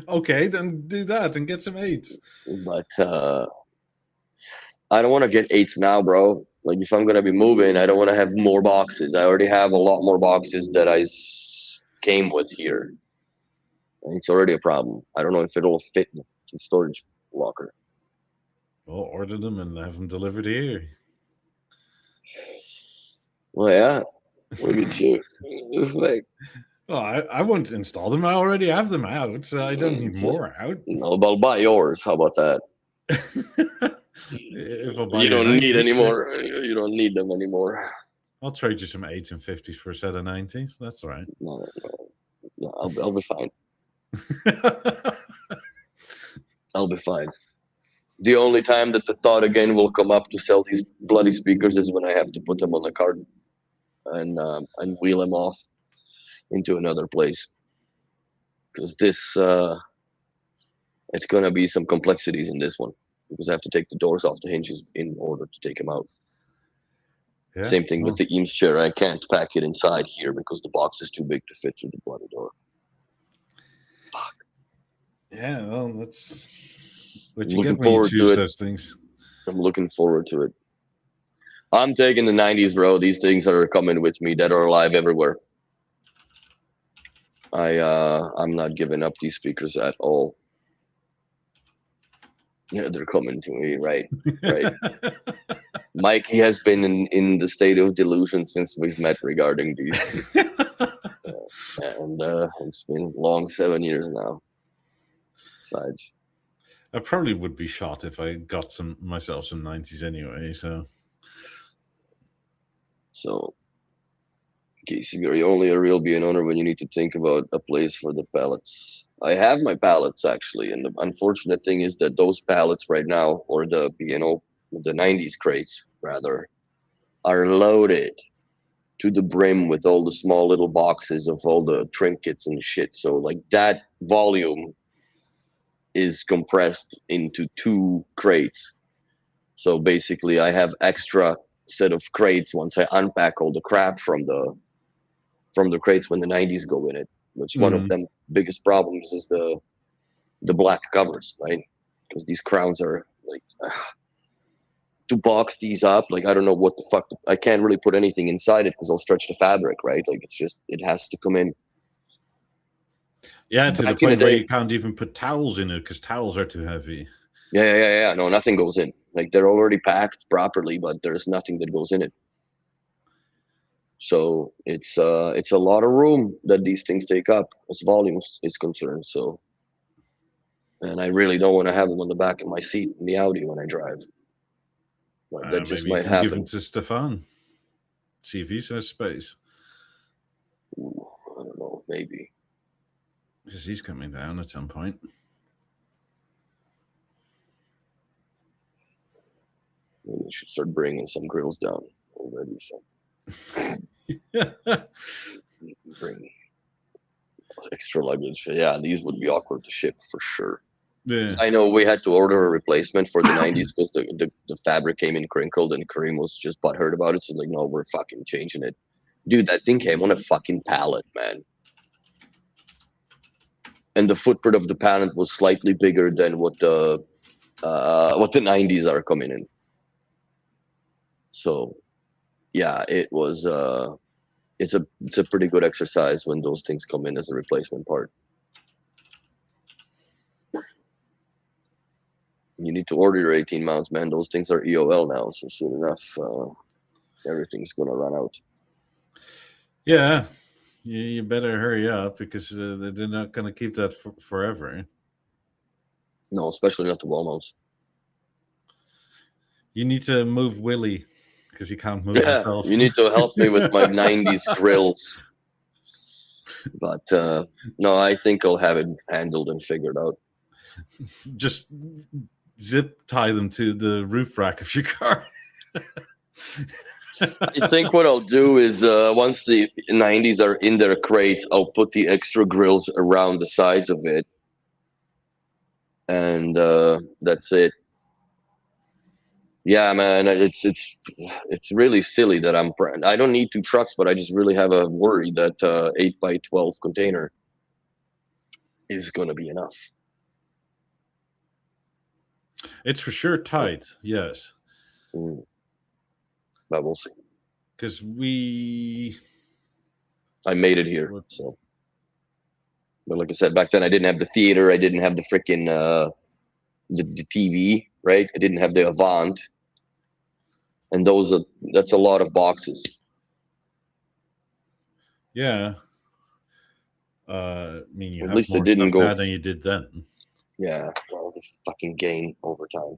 Okay, then do that and get some 8s. But I don't want to get 8s now, bro. Like, if I'm going to be moving, I don't want to have more boxes. I already have a lot more boxes that I came with here. And it's already a problem. I don't know if it'll fit in the storage locker. Well, order them and have them delivered here. Well, yeah. Look at you. It's like... Well, I won't install them. I already have them out, so I don't need more out. No, but I'll buy yours. How about that? If I buy you don't need any more. You don't need them anymore. I'll trade you some 8s and 50s for a set of 90s. That's all right. No, I'll be fine. I'll be fine. The only time that the thought again will come up to sell these bloody speakers is when I have to put them on the cart and wheel them off into another place. Because this, it's going to be some complexities in this one, because I have to take the doors off the hinges in order to take them out. Yeah, same thing with the Eames chair. I can't pack it inside here because the box is too big to fit through the bloody door. Fuck. Yeah, well, that's what you get when you choose those things. I'm looking forward to it. I'm taking the 90s, bro. These things are coming with me, dead or alive, everywhere. I'm not giving up these speakers at all. Yeah, they're coming to me, right? Mikey has been in the state of delusion since we've met regarding these. And it's been long 7 years now. Besides, I probably would be shot if I got myself some 90s anyway, So, Casey, you're only a real being owner when you need to think about a place for the pallets. I have my pallets, actually, and the unfortunate thing is that those pallets right now, or the the 90s crates, rather, are loaded to the brim with all the small little boxes of all the trinkets and shit. So, like, that volume is compressed into 2 crates. So, basically, I have extra set of crates once I unpack all the crap from the crates when the 90s go in it, which one of them biggest problems is the black covers, right? Because these crowns are like to box these up, like I don't know what the fuck I can't really put anything inside it because I'll stretch the fabric, right? Like it's just, it has to come in. Yeah, to the point where you can't even put towels in it because towels are too heavy. Yeah. No, nothing goes in. Like they're already packed properly, but there's nothing that goes in it. So it's a lot of room that these things take up as volume is concerned. So, and I really don't want to have them on the back of my seat in the Audi when I drive. But that just might happen. Give them to Stefan. See if he has space. Ooh, I don't know, maybe. Because he's coming down at some point. Maybe we should start bringing some grills down already. So. extra luggage. Yeah, these would be awkward to ship for sure. Yeah. I know we had to order a replacement for the 90s because the fabric came in crinkled, and Kareem was just butthurt about it. So like, no, we're fucking changing it. Dude, that thing came on a fucking pallet, man. And the footprint of the pallet was slightly bigger than what the 90s are coming in. So yeah, it was it's a pretty good exercise when those things come in as a replacement part. You need to order your 18 mounts, man. Those things are EOL now, so soon enough, everything's gonna run out. Yeah, you better hurry up because they're not going to keep that forever. No, especially not the wall mounts. You need to move Willie because he can't move Yeah, himself. you need to help me with my 90s grills. But no, I think I'll have it handled and figured out. Just zip tie them to the roof rack of your car. I think what I'll do is once the 90s are in their crates, I'll put the extra grills around the sides of it. And that's it. Yeah, man, it's really silly that I don't need 2 trucks, but I just really have a worry that 8x12 container is going to be enough. It's for sure tight, yes. But we'll see. Because I made it here, so. But like I said, back then I didn't have the theater, I didn't have the freaking the TV, right? I didn't have the Avant, and that's a lot of boxes. Yeah. I mean, you At have least more it didn't stuff go now than you did then. Yeah, well, the fucking gain over time.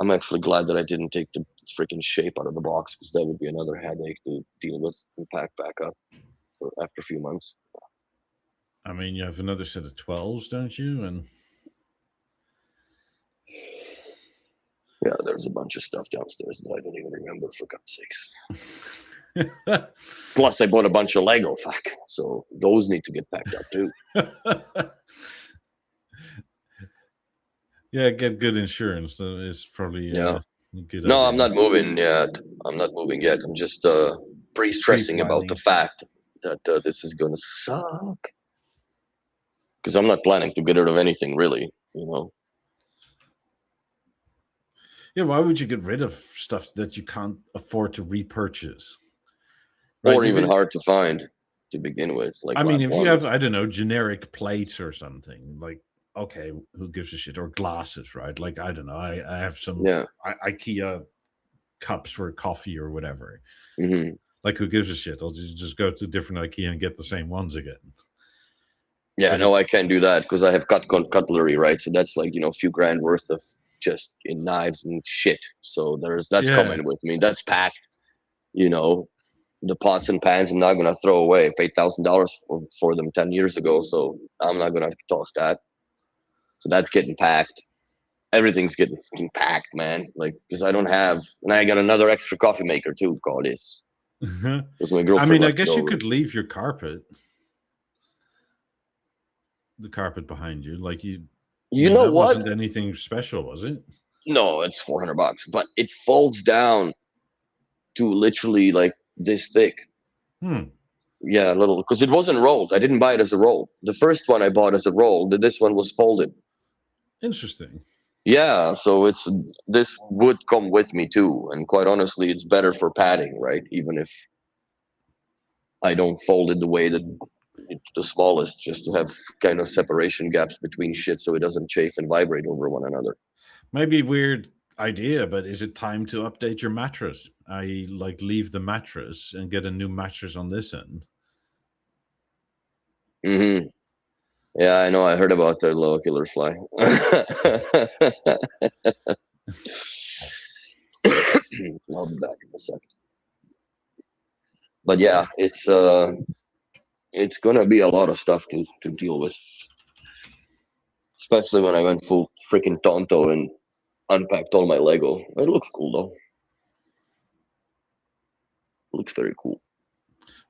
I'm actually glad that I didn't take the freaking shape out of the box because that would be another headache to deal with and pack back up after a few months. I mean, you have another set of 12s, don't you? And yeah, there's a bunch of stuff downstairs that I don't even remember, for God's sakes. Plus, I bought a bunch of Lego, fuck. So those need to get packed up too. Yeah, get good insurance. That is probably good. No, idea. I'm not moving yet. I'm just pre-stressing about the fact that this is going to suck. Because I'm not planning to get rid of anything, really, you know. Yeah, why would you get rid of stuff that you can't afford to repurchase? Right? Or even hard to find to begin with. Like, I mean, if you have, I don't know, generic plates or something, like, okay, who gives a shit? Or glasses, right? Like, I don't know. I have some IKEA cups for coffee or whatever. Mm-hmm. Like, who gives a shit? I'll just go to different IKEA and get the same ones again. Yeah, no, I can't do that because I have cutlery, right? So that's like, a few grand worth of just in knives and shit. So that's coming with me. That's packed, the pots and pans I'm not going to throw away. I paid $1,000 for them 10 years ago. So I'm not going to toss that. So that's getting packed. Everything's getting packed, man. Like, because I don't have, and I got another extra coffee maker too, call this. Because my girlfriend, I mean, I guess you could leave your carpet. The carpet behind you, like you know what? Wasn't anything special, was it? No, it's $400, but it folds down to literally like this thick. Yeah, a little, because it wasn't rolled. I didn't buy it as a roll. The first one I bought as a roll. This one was folded. Interesting. Yeah, so this would come with me too, and quite honestly, it's better for padding, right? Even if I don't fold it the way that the smallest, just to have kind of separation gaps between shit so it doesn't chafe and vibrate over one another. Maybe weird idea, but is it time to update your mattress? I like leave the mattress and get a new mattress on this end. Mm-hmm. Yeah, I know. I heard about the low killer fly. I'll be back in a second. But yeah, it's gonna be a lot of stuff to deal with, especially when I went full freaking Tonto and unpacked all my Lego. It looks cool though. It looks very cool.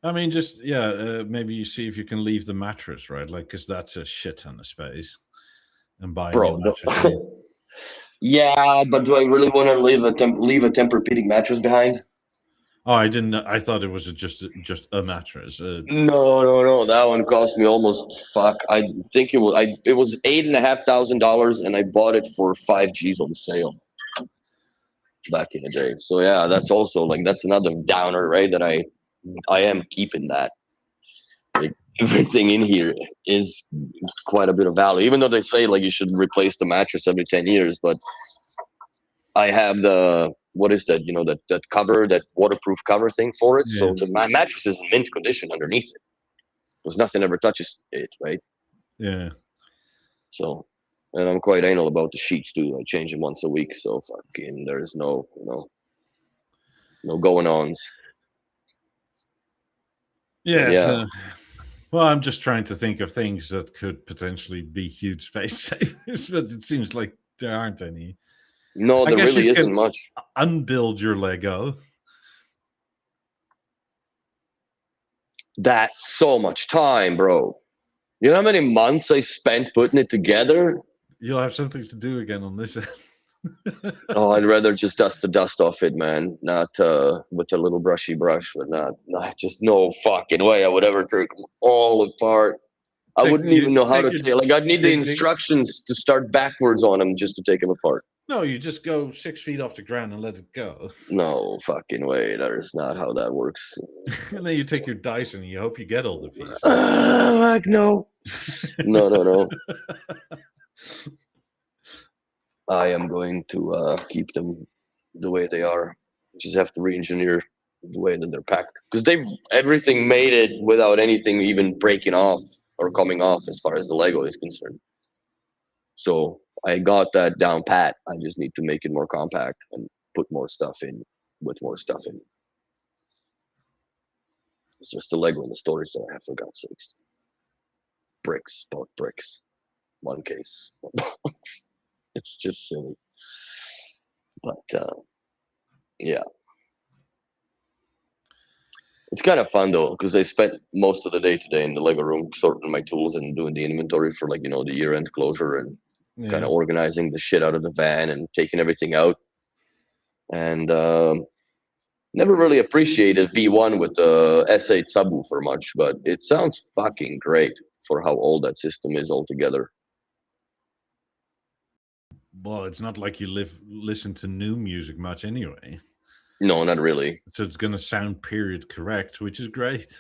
I mean, just maybe you see if you can leave the mattress, right? Like, because that's a shit ton of space, and buy a new Bro. mattress. Then, Yeah, but do I really want to leave a Tempur-Pedic mattress behind? oh, I didn't. I thought it was just a mattress. No. That one cost me almost fuck. I think it was $8,500, and I bought it for 5 G's on sale back in the day. So yeah, that's also like that's another downer, right? That I am keeping that. Like everything in here is quite a bit of value, even though they say like you should replace the mattress every 10 years. But I have the what is that? You know that cover, that waterproof cover thing for it. Yeah. So my mattress is in mint condition underneath it. Because nothing ever touches it, right? Yeah. So, and I'm quite anal about the sheets too. I change them once a week, so fucking there's no going ons. Yeah. Yeah. Well, I'm just trying to think of things that could potentially be huge space savers, but it seems like there aren't any. No, I there guess really you isn't can much. unbuild your Lego. That's so much time, bro. You know how many months I spent putting it together? You'll have something to do again on this end. Oh, I'd rather just dust the dust off it, man. Not with a little brushy brush, but not just no fucking way I would ever take them all apart. I wouldn't even know how to take. Like, I'd need the instructions to start backwards on them just to take them apart. No, you just go 6 feet off the ground and let it go. No fucking way. That is not how that works. And then you take your dice and you hope you get all the pieces. Like, no. No. I am going to keep them the way they are. Just have to re-engineer the way that they're packed, because everything made it without anything even breaking off or coming off as far as the Lego is concerned. So I got that down pat. I just need to make it more compact and put more stuff in with more stuff in. It's just the Lego in the storage that I have, for God's sakes. Bricks, bought bricks. One case. It's just silly. But yeah. It's kind of fun though, because I spent most of the day today in the Lego room sorting my tools and doing the inventory for, like, the year-end closure, and kind of organizing the shit out of the van and taking everything out. And never really appreciated V1 with the S8 subwoofer much, but it sounds fucking great for how old that system is altogether. Well, it's not like you listen to new music much anyway. No, not really. So it's going to sound period correct, which is great.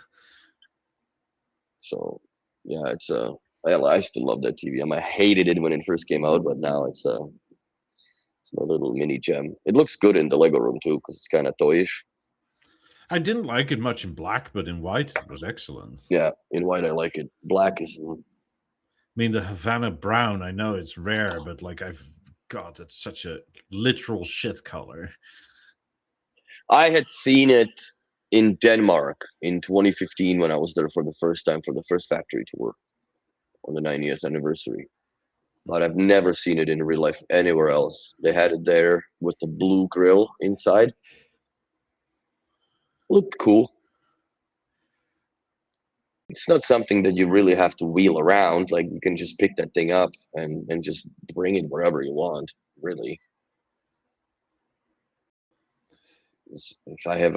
So yeah, it's I still love that TV. I hated it when it first came out, but now it's my little mini gem. It looks good in the Lego room too, because it's kind of toyish. I didn't like it much in black, but in white it was excellent. Yeah, in white I like it. Black is. I mean, the Havana brown, I know it's rare, but like it's such a literal shit color. I had seen it in Denmark in 2015 when I was there for the first time for the first factory tour on the 90th anniversary. But I've never seen it in real life anywhere else. They had it there with the blue grill inside. Looked cool. It's not something that you really have to wheel around. Like, you can just pick that thing up and just bring it wherever you want, really. If I have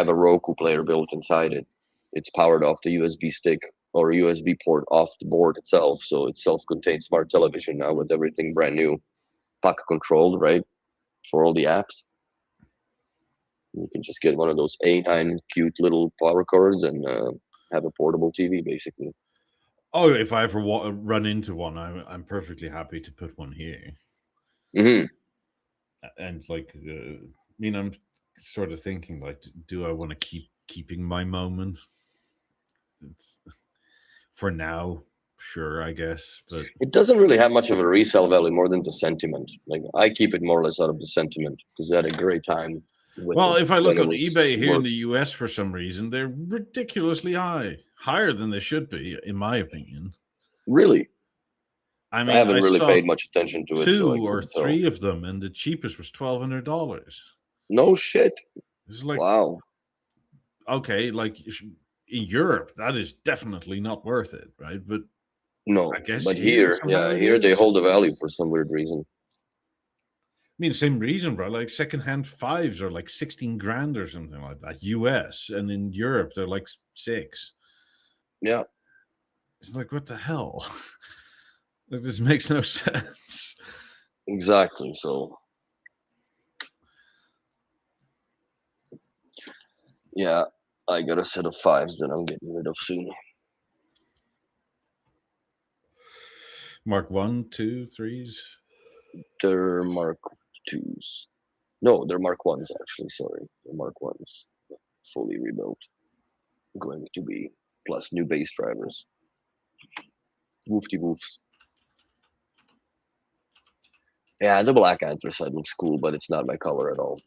a Roku player built inside it. It's powered off the USB stick or USB port off the board itself. So it's self-contained smart television now with everything brand new, puck controlled, right? For all the apps. You can just get one of those A9 cute little power cords and have a portable TV, basically. Oh, if I ever run into one, I'm perfectly happy to put one here. Mm-hmm. And like, I'm sort of thinking, like, do I want to keeping my moment? For now, sure, I guess, but it doesn't really have much of a resale value more than the sentiment. Like, I keep it more or less out of the sentiment because I had a great time. Well, if I look on eBay here in the US, for some reason, they're ridiculously higher than they should be, in my opinion. Really? I mean, I haven't really paid much attention to it. Two or three of them, and the cheapest was $1,200. No shit. This is like, wow. Okay, like in Europe, that is definitely not worth it, right? But No, I guess but here here, somehow yeah, it here they is. hold the value for some weird reason. I mean, same reason, bro. Like secondhand fives are like 16 grand or something like that, US, and in Europe they're like 6. Yeah, It's like, what the hell? Like, this makes no sense. exactly. So, yeah, I got a set of 5s that I'm getting rid of soon. Mark 1, 2, 3s. They're Mark 2s. No, they're Mark 1s, actually. Sorry. They're Mark 1s. Fully rebuilt. Going to be. Plus new base drivers. Woofty woofs. Yeah, the black anthracite looks cool, but it's not my color at all.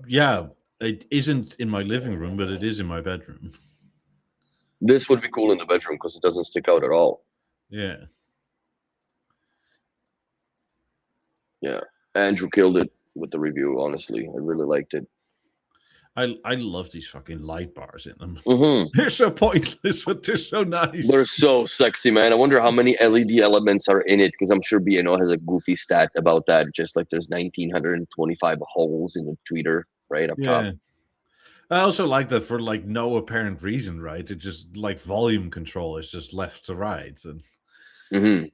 Yeah, it isn't in my living room, but it is in my bedroom. This would be cool in the bedroom because it doesn't stick out at all. Yeah. Yeah. Andrew killed it with the review, honestly. I really liked it. I love these fucking light bars in them. Mm-hmm. They're so pointless, but they're so nice. They're so sexy, man. I wonder how many LED elements are in it because I'm sure B&O has a goofy stat about that. Just like there's 1,925 holes in the tweeter right up top. I also like that for like no apparent reason, right? It just like volume control is just left to right, and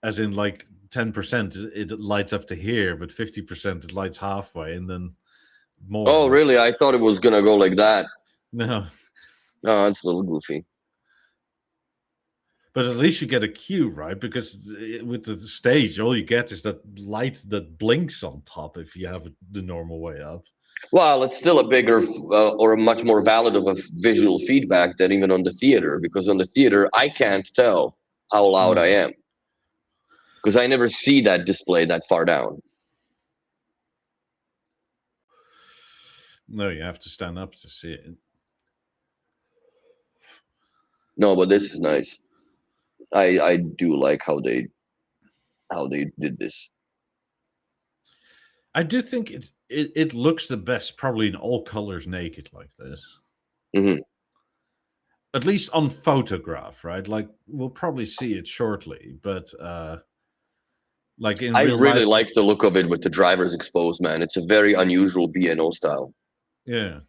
as in like 10% it lights up to here, but 50% it lights halfway, and then more. Oh, really? I thought it was gonna go like that. No, it's a little goofy. but at least you get a cue, right? Because with the stage, all you get is that light that blinks on top if you have it the normal way up. Well, it's still a bigger or a much more valid of a visual feedback than even on the theater, because on the theater I can't tell how loud I am because I never see that display that far down. No, you have to stand up to see it. No, but this is nice. I do like how they did this. I do think it looks the best, probably in all colors naked like this. Mm-hmm. At least on photograph, right? Like we'll probably see it shortly, but like in I real really life, like the look of it with the drivers exposed, man. It's a very unusual B&O style. Yeah.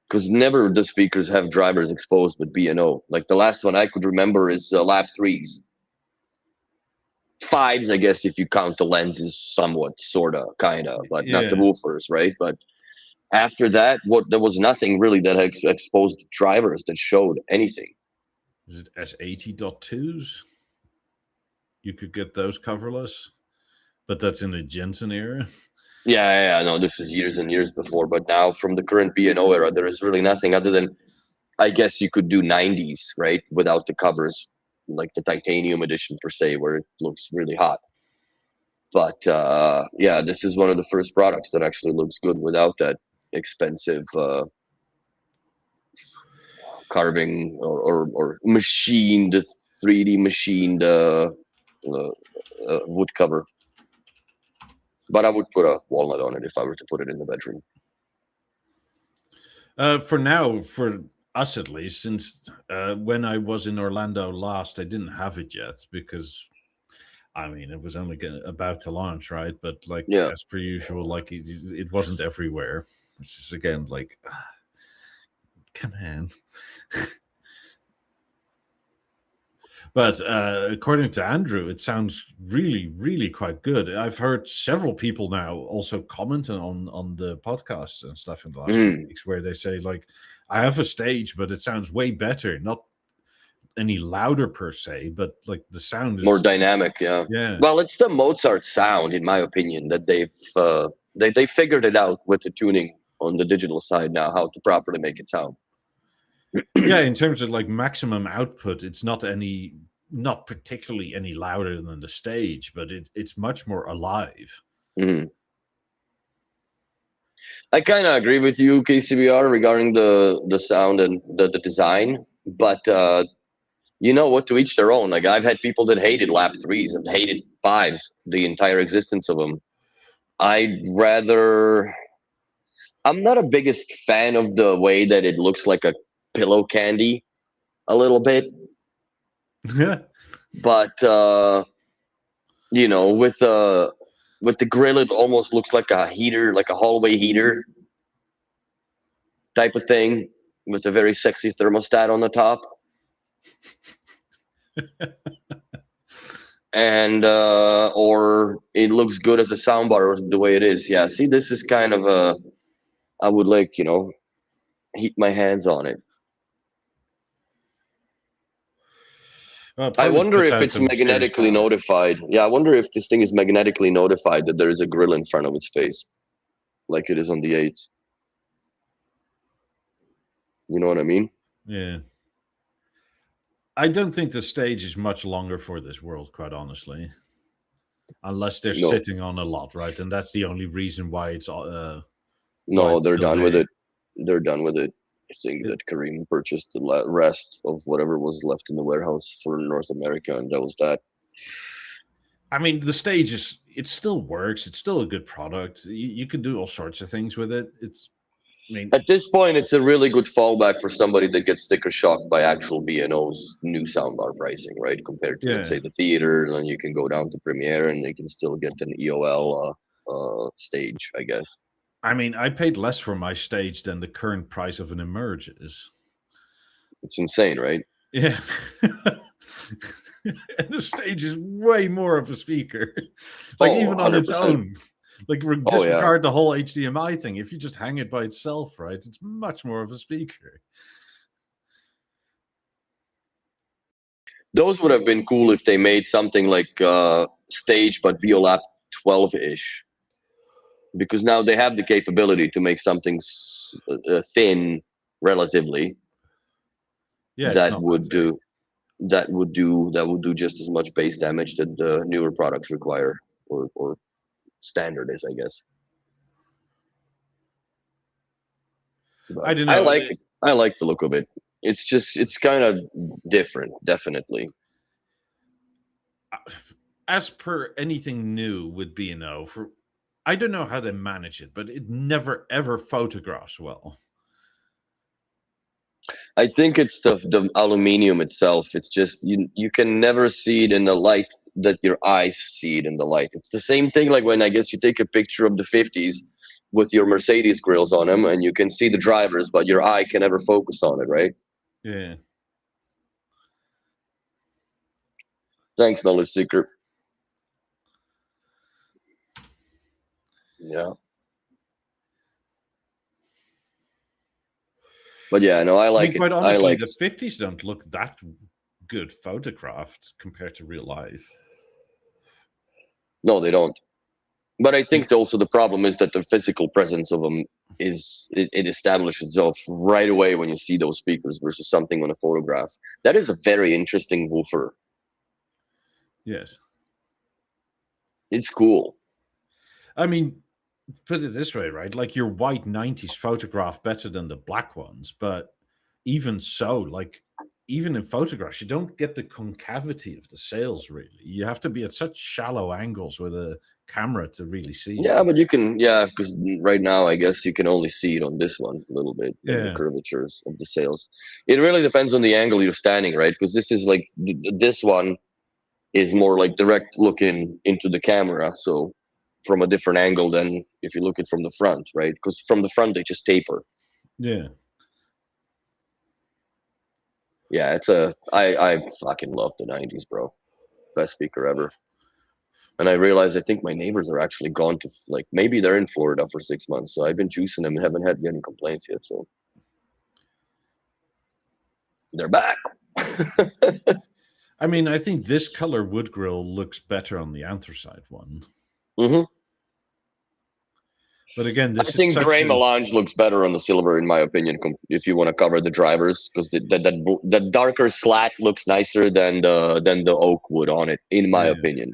Because never the speakers have drivers exposed with B&O. Like the last one I could remember is lap 3s. 5s, I guess, if you count the lenses somewhat, sorta, kinda, but not the woofers, right? But after that, there was nothing really that exposed drivers that showed anything. Is it S80.2s? You could get those coverless, but that's in the Jensen era. Yeah, no, this is years and years before. But now, from the current B&O era, there is really nothing other than, I guess you could do 90s, right, without the covers, like the titanium edition per se, where it looks really hot. But yeah, this is one of the first products that actually looks good without that expensive carving or machined 3D machined wood cover. But I would put a walnut on it if I were to put it in the bedroom. For now, for us at least, since when I was in Orlando last, I didn't have it yet because, I mean, it was only about to launch, right? But like as per usual, like it wasn't everywhere, which is again like, come on. But according to Andrew, it sounds really, really quite good. I've heard several people now also comment on the podcasts and stuff in the last few weeks where they say, like, I have a stage, but it sounds way better. Not any louder per se, but like the sound is more dynamic. Yeah. Well, it's the Mozart sound, in my opinion, that they figured it out with the tuning on the digital side now, how to properly make it sound. Yeah, in terms of like maximum output, it's not particularly any louder than the stage, but it's much more alive. I kind of agree with you, KCBR, regarding the sound and the design, but you know what, to each their own. Like I've had people that hated lap 3s and hated 5s, the entire existence of them. I'd rather. I'm not a biggest fan of the way that it looks like a pillow candy, a little bit. But with the grill, it almost looks like a heater, like a hallway heater type of thing, with a very sexy thermostat on the top. And or it looks good as a soundbar the way it is. Yeah, see, this is kind of I would like, heat my hands on it. I wonder if it's magnetically notified. Yeah, I wonder if this thing is magnetically notified that there is a grill in front of its face, like it is on the 8s. You know what I mean? Yeah. I don't think the stage is much longer for this world, quite honestly. Unless they're sitting on a lot, right? And that's the only reason why it's no, they're done with it. They're done with it. I think that Kareem purchased the rest of whatever was left in the warehouse for North America, and that was that. I mean, the stage it still works. It's still a good product. You can do all sorts of things with it. At this point, it's a really good fallback for somebody that gets sticker shocked by actual B&O's new soundbar pricing, right? Compared to, let's say, the theater, and then you can go down to Premiere and they can still get an EOL stage, I guess. I mean, I paid less for my stage than the current price of an Emerge is. It's insane, right? Yeah. And the stage is way more of a speaker. Even on 100%. Its own. Disregard the whole HDMI thing. If you just hang it by itself, right, it's much more of a speaker. Those would have been cool if they made something like Stage, but Beolap 12-ish. Because now they have the capability to make something thin, relatively. Yeah, that would do just as much bass damage that the newer products require, or standard is, I guess. But I don't know. I like the look of it. It's kind of different, definitely. As per anything new with B&O, I don't know how they manage it, but it never ever photographs well. I think it's the aluminium itself. It's just you can never see it in the light that your eyes see it in the light. It's the same thing like when I guess you take a picture of the 50s with your Mercedes grills on them and you can see the drivers, but your eye can never focus on it, right? Yeah. Thanks, Knowledge Seeker. Yeah. But yeah, no, I like it. Quite honestly, the 50s don't look that good photographed compared to real life. No, they don't. But I think also the problem is that the physical presence of them it establishes itself right away when you see those speakers versus something on a photograph. That is a very interesting woofer. Yes. It's cool. I mean, put it this way, right? Like your white 90s photograph better than the black ones, but even so, even in photographs, you don't get the concavity of the sails, really. You have to be at such shallow angles with a camera to really see. Yeah, but you can, because right now, I guess you can only see it on this one a little bit, the curvatures of the sails. It really depends on the angle you're standing, right? Because this is like, this one is more like direct looking into the camera, so from a different angle than if you look it from the front, right? Because from the front, they just taper. Yeah. Yeah, I fucking love the 90s, bro. Best speaker ever. And I realized I think my neighbors are actually gone to, maybe they're in Florida for 6 months. So I've been juicing them and haven't had any complaints yet. So they're back. I mean, I think this color wood grill looks better on the anthracite one. Mm-hmm. But again, I think gray melange looks better on the silver, in my opinion, if you want to cover the drivers, because the darker slat looks nicer than the oak wood on it, in my opinion.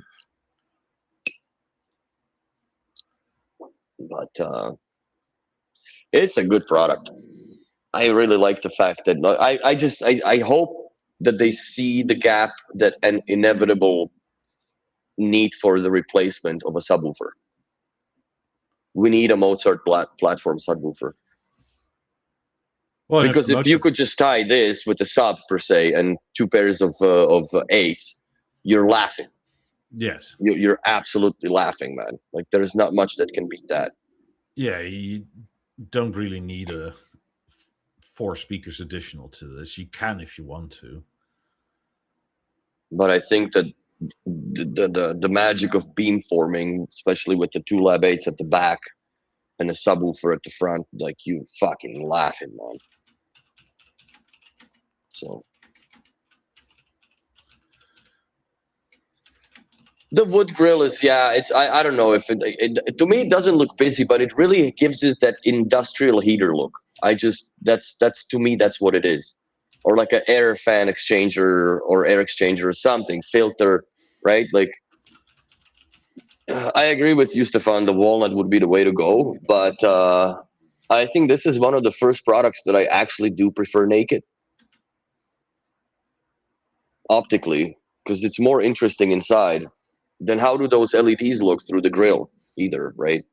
But it's a good product. I really like the fact that I hope that they see the gap, that an inevitable need for the replacement of a subwoofer. we need a Mozart platform subwoofer. Well, Because if you could just tie this with the sub per se and 2 pairs of 8s, you're laughing. Yes. You're absolutely laughing, man. Like there's not much that can beat that. Yeah, you don't really need 4 speakers additional to this. You can if you want to. But I think that the magic of beamforming, especially with the 2 Lab 8s at the back and a subwoofer at the front, like you fucking laughing, man. So the wood grill is, it's I don't know if it to me it doesn't look busy, but it really gives it that industrial heater look. That's to me that's what it is, or like an air fan exchanger or air exchanger or something filter, right? Like I agree with you, Stefan. The walnut would be the way to go, but I think this is one of the first products that I actually do prefer naked optically, because it's more interesting inside. Then how do those LEDs look through the grill either, right?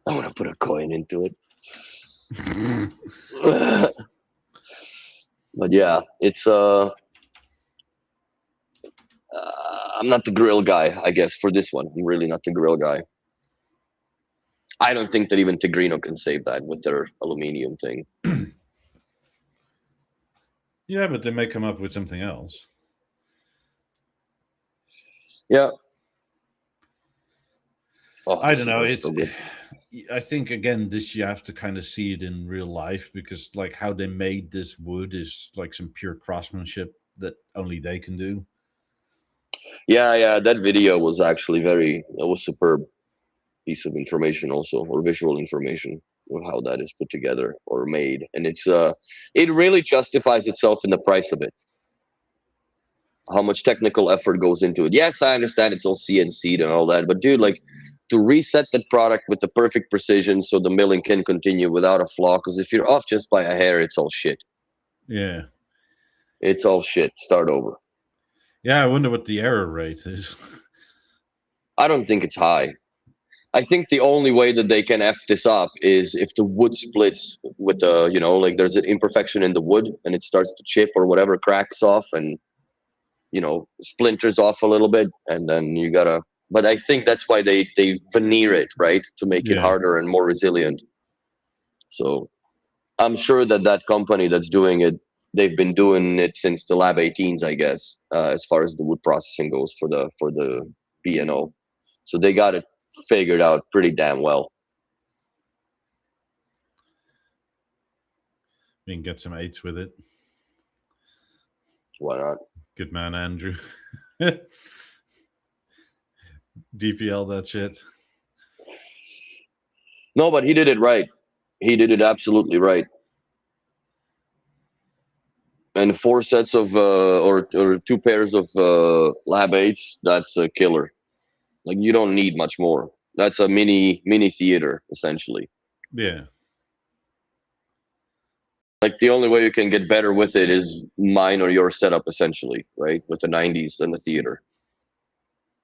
I want to put a coin into it. But yeah, it's I'm not the grill guy, I guess, for this one. I'm really not the grill guy. I don't think that even Tigrino can save that with their aluminum thing. Yeah, but they may come up with something else. Yeah. Oh, I don't know. I think again, this you have to kind of see it in real life, because like how they made this wood is like some pure craftsmanship that only they can do. Yeah, that video was actually it was superb piece of information also, or visual information of how that is put together or made, and it's it really justifies itself in the price of it. How much technical effort goes into it. Yes, I understand it's all CNC'd and all that, but dude, like to reset that product with the perfect precision so the milling can continue without a flaw, because if you're off just by a hair, it's all shit. Yeah. It's all shit. Start over. Yeah, I wonder what the error rate is. I don't think it's high. I think the only way that they can F this up is if the wood splits with the, like there's an imperfection in the wood and it starts to chip or whatever, cracks off and, splinters off a little bit. And then you gotta, but I think that's why they veneer it, right? To make it harder and more resilient. So I'm sure that company that's doing it, they've been doing it since the Lab 18s, I guess, as far as the wood processing goes for the B&O. So they got it figured out pretty damn well. We can get some 8s with it. Why not? Good man, Andrew. DPL that shit. No, but he did it right. He did it absolutely right. And 4 sets of or 2 pairs of Lab 8s, that's a killer. Like you don't need much more. That's a mini theater essentially. Yeah. Like the only way you can get better with it is mine or your setup essentially, right? With the 90s and the theater.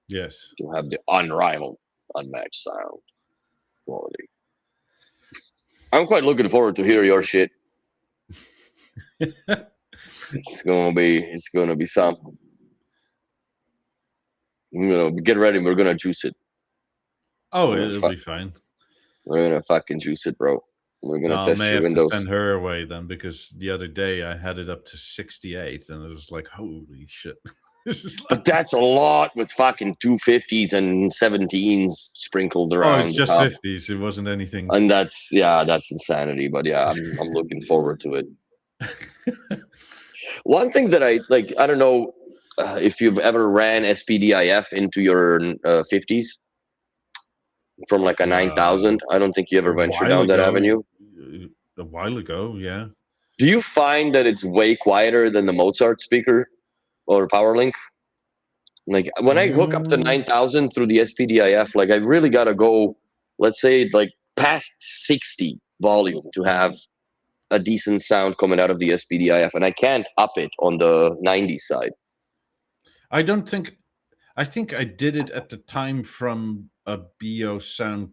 Yes. To have the unrivaled, unmatched sound quality. I'm quite looking forward to hear your shit. It's gonna be something. Get ready. We're gonna juice it. Oh, it'll be fine. We're gonna fucking juice it, bro. We're gonna test your windows. To send her away then, because the other day I had it up to 68, and it was like, holy shit. But that's a lot with fucking 250s and 17s sprinkled around. Oh, it's just 50s. It wasn't anything. And that's insanity. But yeah, I'm looking forward to it. One thing that I don't know if you've ever ran SPDIF into your 50s from like a 9000. I don't think you ever ventured down that avenue. A while ago, yeah. Do you find that it's way quieter than the Mozart speaker or PowerLink? Like when I hook up the 9000 through the SPDIF, like I really got to go, let's say like past 60 volume to have a decent sound coming out of the SPDIF, and I can't up it on the 90 side. I don't think I think I did it at the time from a Beo Sound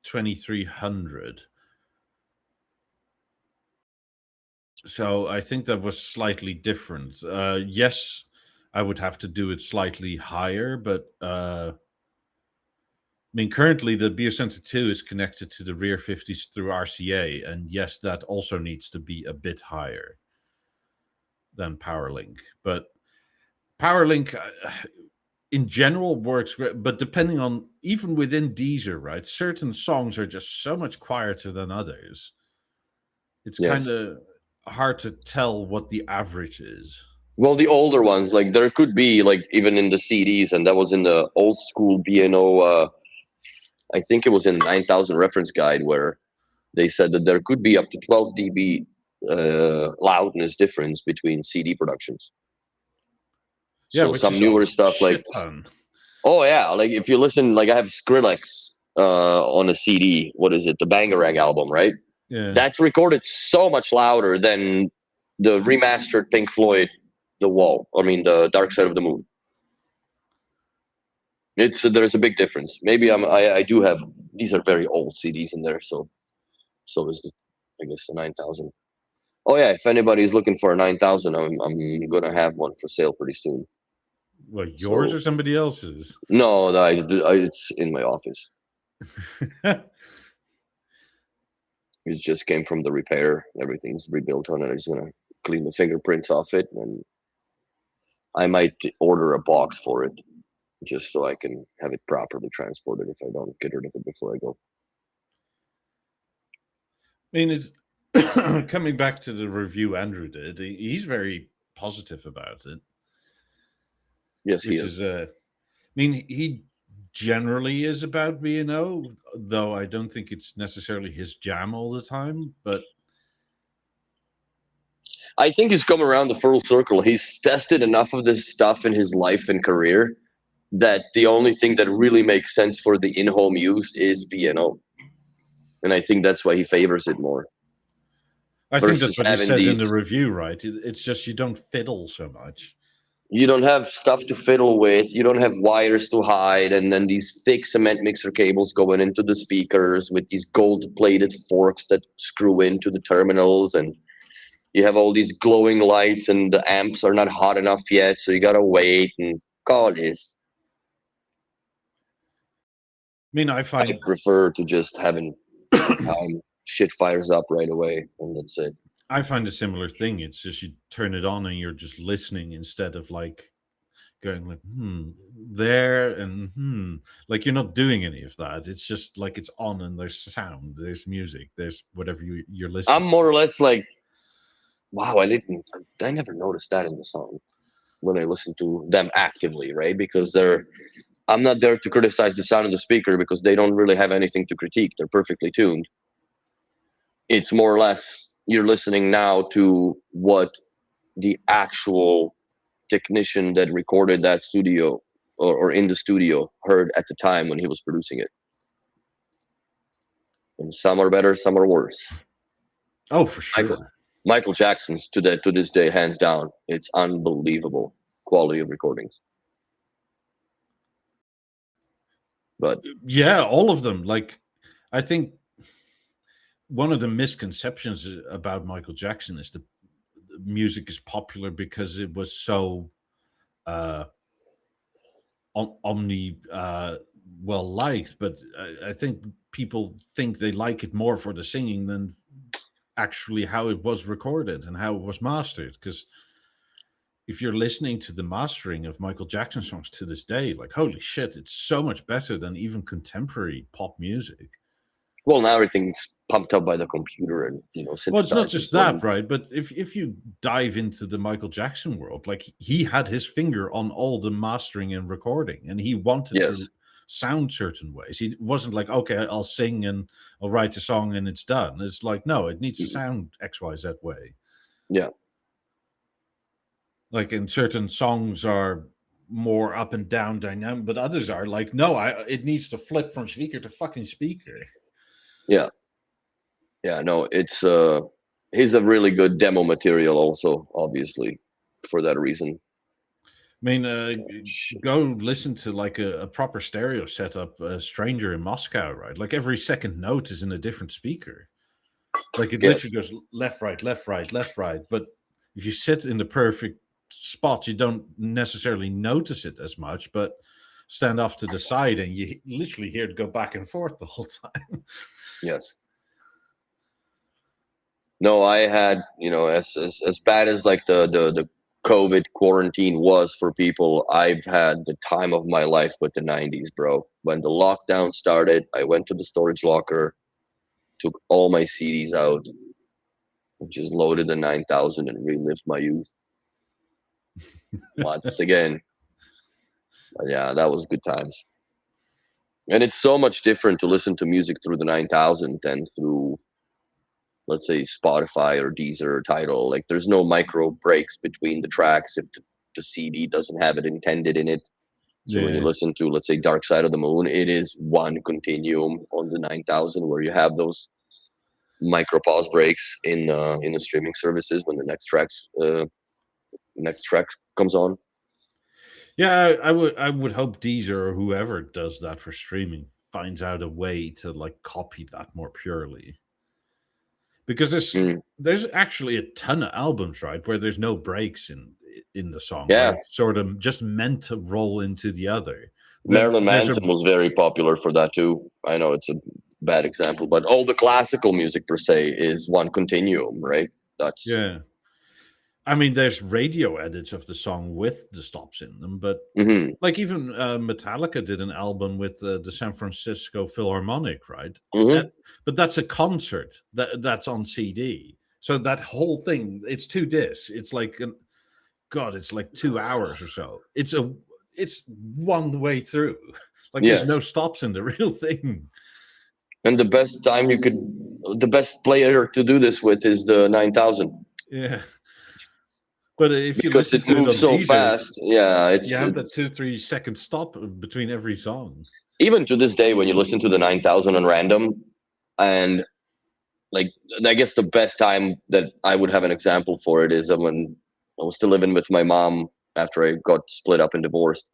2300. So I think that was slightly different. Yes, I would have to do it slightly higher, but I mean, currently the Beo Center 2 is connected to the rear 50s through RCA, and yes, that also needs to be a bit higher than PowerLink. But PowerLink, in general, works great, but depending on, even within Deezer, right, certain songs are just so much quieter than others. It's kind of hard to tell what the average is. Well, the older ones, like there could be like even in the CDs, and that was in the old school BNO. I think it was in 9000 reference guide where they said that there could be up to 12 dB loudness difference between CD productions. Yeah, So which some is newer a stuff like, ton. oh yeah, like if you listen, like I have Skrillex on a CD. What is it? The Bangarang album, right? Yeah. That's recorded so much louder than the remastered Pink Floyd, The Wall. I mean, the Dark Side of the Moon. There's a big difference. Maybe I do have, these are very old CDs in there, so is the, I guess the 9000. Oh yeah, if anybody's looking for a 9000, I'm gonna have one for sale pretty soon. What, yours or somebody else's? No, it's in my office. It just came from the repair. Everything's rebuilt on it. I'm just gonna clean the fingerprints off it, and I might order a box for it, just so I can have it properly transported if I don't get rid of it before I go. I mean, it's coming back to the review Andrew did. He's very positive about it. Yes, which he is. I mean, he generally is about B&O, though I don't think it's necessarily his jam all the time. But I think he's come around the full circle. He's tested enough of this stuff in his life and career that the only thing that really makes sense for the in-home use is B&O. And I think that's why he favors it more. I think that's what he says in the review, right? It's just you don't fiddle so much. You don't have stuff to fiddle with. You don't have wires to hide, and then these thick cement mixer cables going into the speakers with these gold-plated forks that screw into the terminals, and you have all these glowing lights, and the amps are not hot enough yet, so you gotta wait and call this. I mean, I prefer to just having time shit fires up right away, and that's it. I find a similar thing. It's just you turn it on and you're just listening instead of like going like there and like you're not doing any of that. It's just like it's on and there's sound, there's music, there's whatever you're listening. I'm more or less like, wow, I never noticed that in the song when I listen to them actively, right? Because I'm not there to criticize the sound of the speaker because they don't really have anything to critique. They're perfectly tuned. It's more or less you're listening now to what the actual technician that recorded that studio or in the studio heard at the time when he was producing it. And some are better, some are worse. Oh, for sure. Michael Jackson's to this day, hands down, it's unbelievable quality of recordings. But yeah, all of them. Like, I think one of the misconceptions about Michael Jackson is the music is popular because it was so well liked, but I think people think they like it more for the singing than actually how it was recorded and how it was mastered. Because if you're listening to the mastering of Michael Jackson songs to this day, like, holy shit, it's so much better than even contemporary pop music. Well, now everything's pumped up by the computer and, well, it's not just that, right? But if you dive into the Michael Jackson world, like he had his finger on all the mastering and recording, and he wanted to sound certain ways. He wasn't like, okay, I'll sing and I'll write a song and it's done. It's like, no, it needs to sound XYZ way. Yeah. Like in certain songs are more up and down dynamic, but others are like, no, it needs to flip from speaker to fucking speaker. Yeah. Yeah, no, it's he's a really good demo material also, obviously, for that reason. mean, go listen to like a proper stereo setup, a Stranger in Moscow, right? Like every second note is in a different speaker. Like it Yes. literally goes left, right, left, right, left, right. But if you sit in the perfect spot, you don't necessarily notice it as much, but stand off to the side and you literally hear it go back and forth the whole time. Yes. No, I had, as bad as like the COVID quarantine was for people, I've had the time of my life with the 90s, bro. When the lockdown started, I went to the storage locker, took all my CDs out, just loaded the 9000 and relived my youth once again. But yeah, that was good times. And it's so much different to listen to music through the 9000 than through, let's say, Spotify or Deezer or Tidal. Like there's no micro breaks between the tracks if the CD doesn't have it intended in it. So when you Yeah. listen to, let's say, Dark Side of the Moon, it is one continuum on the 9000 where you have those micro pause breaks in the streaming services when the next track comes on. Yeah, I would hope Deezer or whoever does that for streaming finds out a way to like copy that more purely. Because there's actually a ton of albums, right, where there's no breaks in the song, where Yeah, it's sort of just meant to roll into the other. Then Marilyn there's a Manson was very popular for that too. I know it's a bad example, but all the classical music per se is one continuum, right? That's yeah. I mean, there's radio edits of the song with the stops in them, but mhm, like even Metallica did an album with the San Francisco Philharmonic, right? mhm. But that's a concert that's on CD. So that whole thing, it's 2 discs. It's like God, it's like 2 hours or so. It's one way through. Like there's no Yes. stops in the real thing. And the best player to do this with is the 9000 Yeah. But if you because listen it to it moves on so Deezer, fast. Yeah, you have that it's 2-3 second stop between every song. even to this day when you listen to the 9000 on random, and like I guess the best time that I would have an example for it is when I was still living with my mom after I got split up and divorced,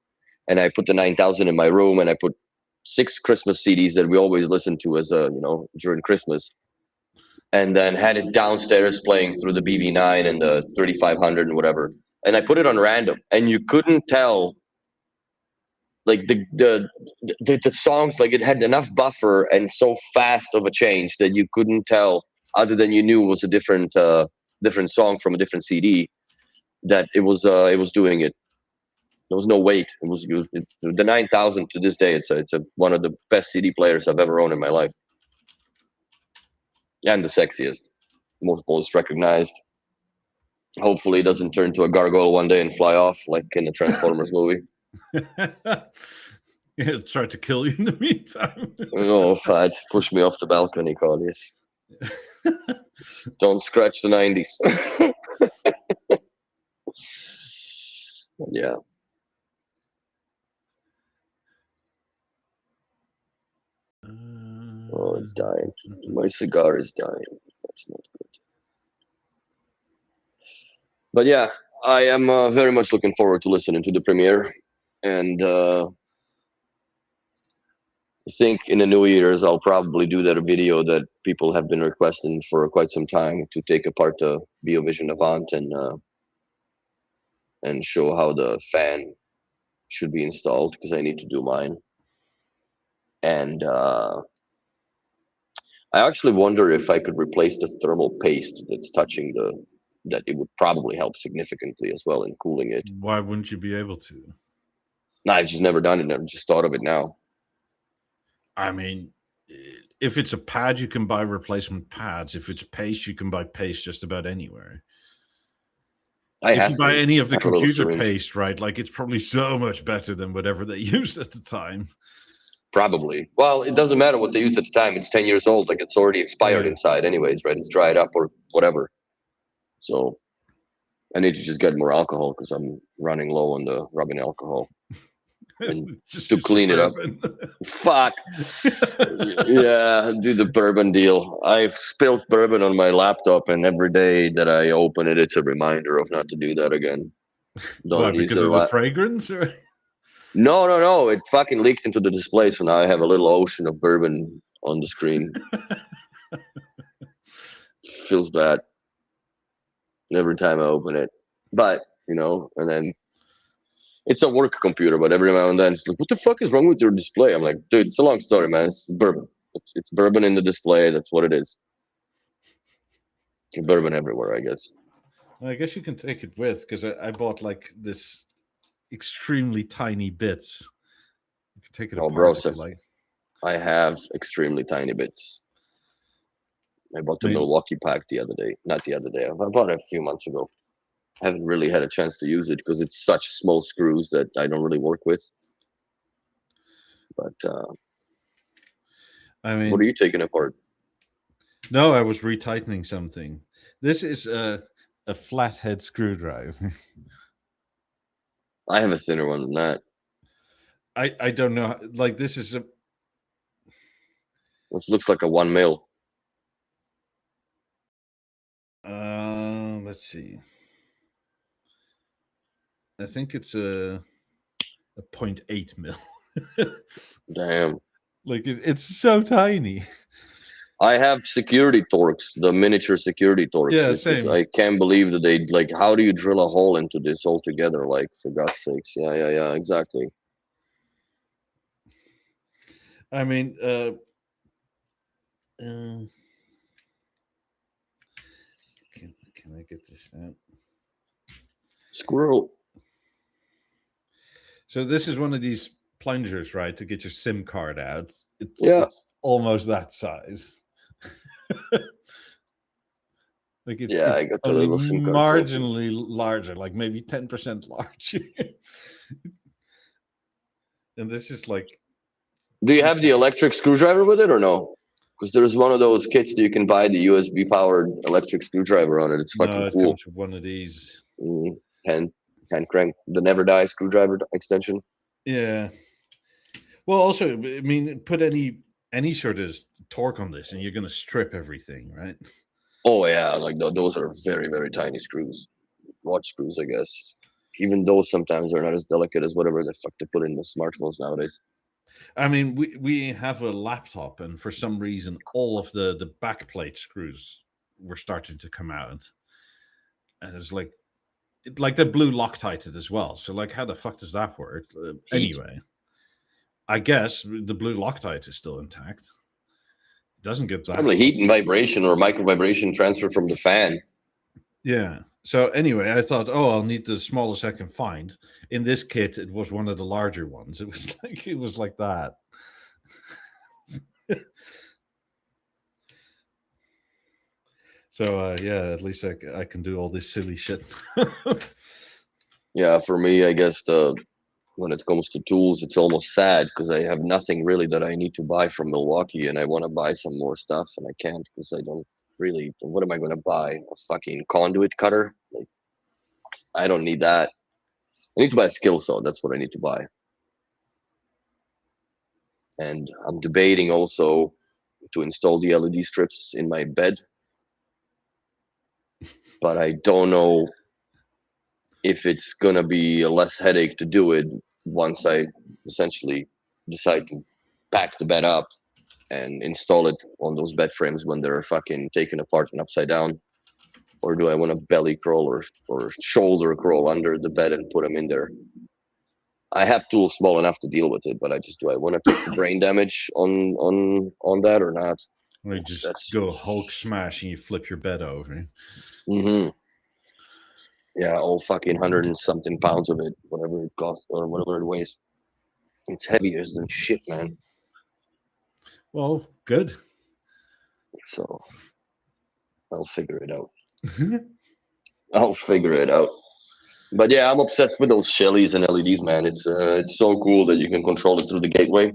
and I put the 9000 in my room, and I put 6 Christmas CDs that we always listen to as during Christmas, and then had it downstairs playing through the BB9 and the 3500 and whatever, and I put it on random, and you couldn't tell like the songs, like it had enough buffer and so fast of a change that you couldn't tell, other than you knew it was a different song from a different CD, that it was doing it. There was no wait. The 9000 to this day. It's one of the best CD players I've ever owned in my life, and the sexiest, most recognized. Hopefully, it doesn't turn to a gargoyle one day and fly off like in the Transformers movie. Yeah, try to kill you in the meantime. Oh, fat, push me off the balcony, Claudius. Don't scratch the 90s. Yeah. Oh, it's dying. My cigar is dying. That's not good. But yeah, I am very much looking forward to listening to the premiere, and I think in the New Year's I'll probably do that video that people have been requesting for quite some time, to take apart the BeoVision Avant and show how the fan should be installed, because I need to do mine. And I actually wonder if I could replace the thermal paste that's touching that it would probably help significantly as well in cooling it. Why wouldn't you be able to? No, I've just never done it. I've just thought of it now. I mean, if it's a pad, you can buy replacement pads. If it's paste, you can buy paste just about anywhere. If you buy any of the computer paste, right, like it's probably so much better than whatever they used at the time. Probably. Well, it doesn't matter what they used at the time. It's 10 years old. Like it's already expired inside anyways, right? It's dried up or whatever. So I need to just get more alcohol because I'm running low on the rubbing alcohol. And just to clean it up. Fuck. Yeah, do the bourbon deal. I've spilled bourbon on my laptop, and every day that I open it, it's a reminder of not to do that again. Don't Why? use Because the of the fragrance? Or? No. It fucking leaked into the display, so now I have a little ocean of bourbon on the screen. Feels bad every time I open it. But, and then it's a work computer, but every now and then it's like, what the fuck is wrong with your display? I'm like, dude, it's a long story, man. It's bourbon. It's bourbon in the display. That's what it is. Bourbon everywhere, I guess. I guess you can take it with, because I bought like this extremely tiny bits. You can take it apart bro, if you like. I have extremely tiny bits. I bought the Milwaukee pack the other day. Not the other day. I bought it a few months ago. I haven't really had a chance to use it because it's such small screws that I don't really work with. But I mean, what are you taking apart? No, I was retightening something. This is a flathead screwdriver. I have a thinner one than that. I don't know. Like, this is a. This looks like a 1 mil. Let's see. I think it's a 0.8 mil. Damn. Like, it's so tiny. I have security Torx, the miniature security Torx. Yeah, same. I can't believe that they, like, how do you drill a hole into this altogether? Like, for God's sakes. Yeah, exactly. I mean, can I get this out? Squirrel. So this is one of these plungers, right, to get your SIM card out. It's almost that size. Like it's I got the only little SIM card marginally larger, like maybe 10% larger. And this is like. Do you have the electric screwdriver with it or no? Because there's one of those kits that you can buy the USB powered electric screwdriver on it. It's fucking it cool. Comes with one of these. Hand crank, the never die screwdriver extension. Yeah. Well, also, I mean, put any sort of torque on this, and you're going to strip everything, right? Oh yeah, like those are very, very tiny screws, watch screws, I guess. Even those sometimes are not as delicate as whatever the fuck they put in the smartphones nowadays. I mean, we have a laptop, and for some reason, all of the backplate screws were starting to come out, and it's like the blue Loctited as well. So, like, how the fuck does that work? Anyway, I guess the blue Loctite is still intact. It doesn't get that. Probably heat and vibration or micro vibration transfer from the fan. Yeah. So anyway, I thought, I'll need the smallest I can find. In this kit, it was one of the larger ones. It was like that. So at least I can do all this silly shit. Yeah, for me, I guess when it comes to tools, it's almost sad because I have nothing really that I need to buy from Milwaukee, and I want to buy some more stuff, and I can't because I don't really. What am I going to buy? A fucking conduit cutter? Like, I don't need that. I need to buy a skill saw. That's what I need to buy. And I'm debating also to install the LED strips in my bed, but I don't know if it's gonna be a less headache to do it once I essentially decide to pack the bed up and install it on those bed frames when they're fucking taken apart and upside down. Or do I want to belly crawl or shoulder crawl under the bed and put them in there? I have tools small enough to deal with it, but do I want to take the brain damage on that or not? Or you just go Hulk smash and you flip your bed over. Mm-hmm. Yeah, all fucking 100 and something pounds of it, whatever it costs or whatever it weighs. It's heavier than shit, man. Well, good. So I'll figure it out. I'll figure it out. But yeah, I'm obsessed with those Shellys and LEDs, man. It's so cool that you can control it through the gateway.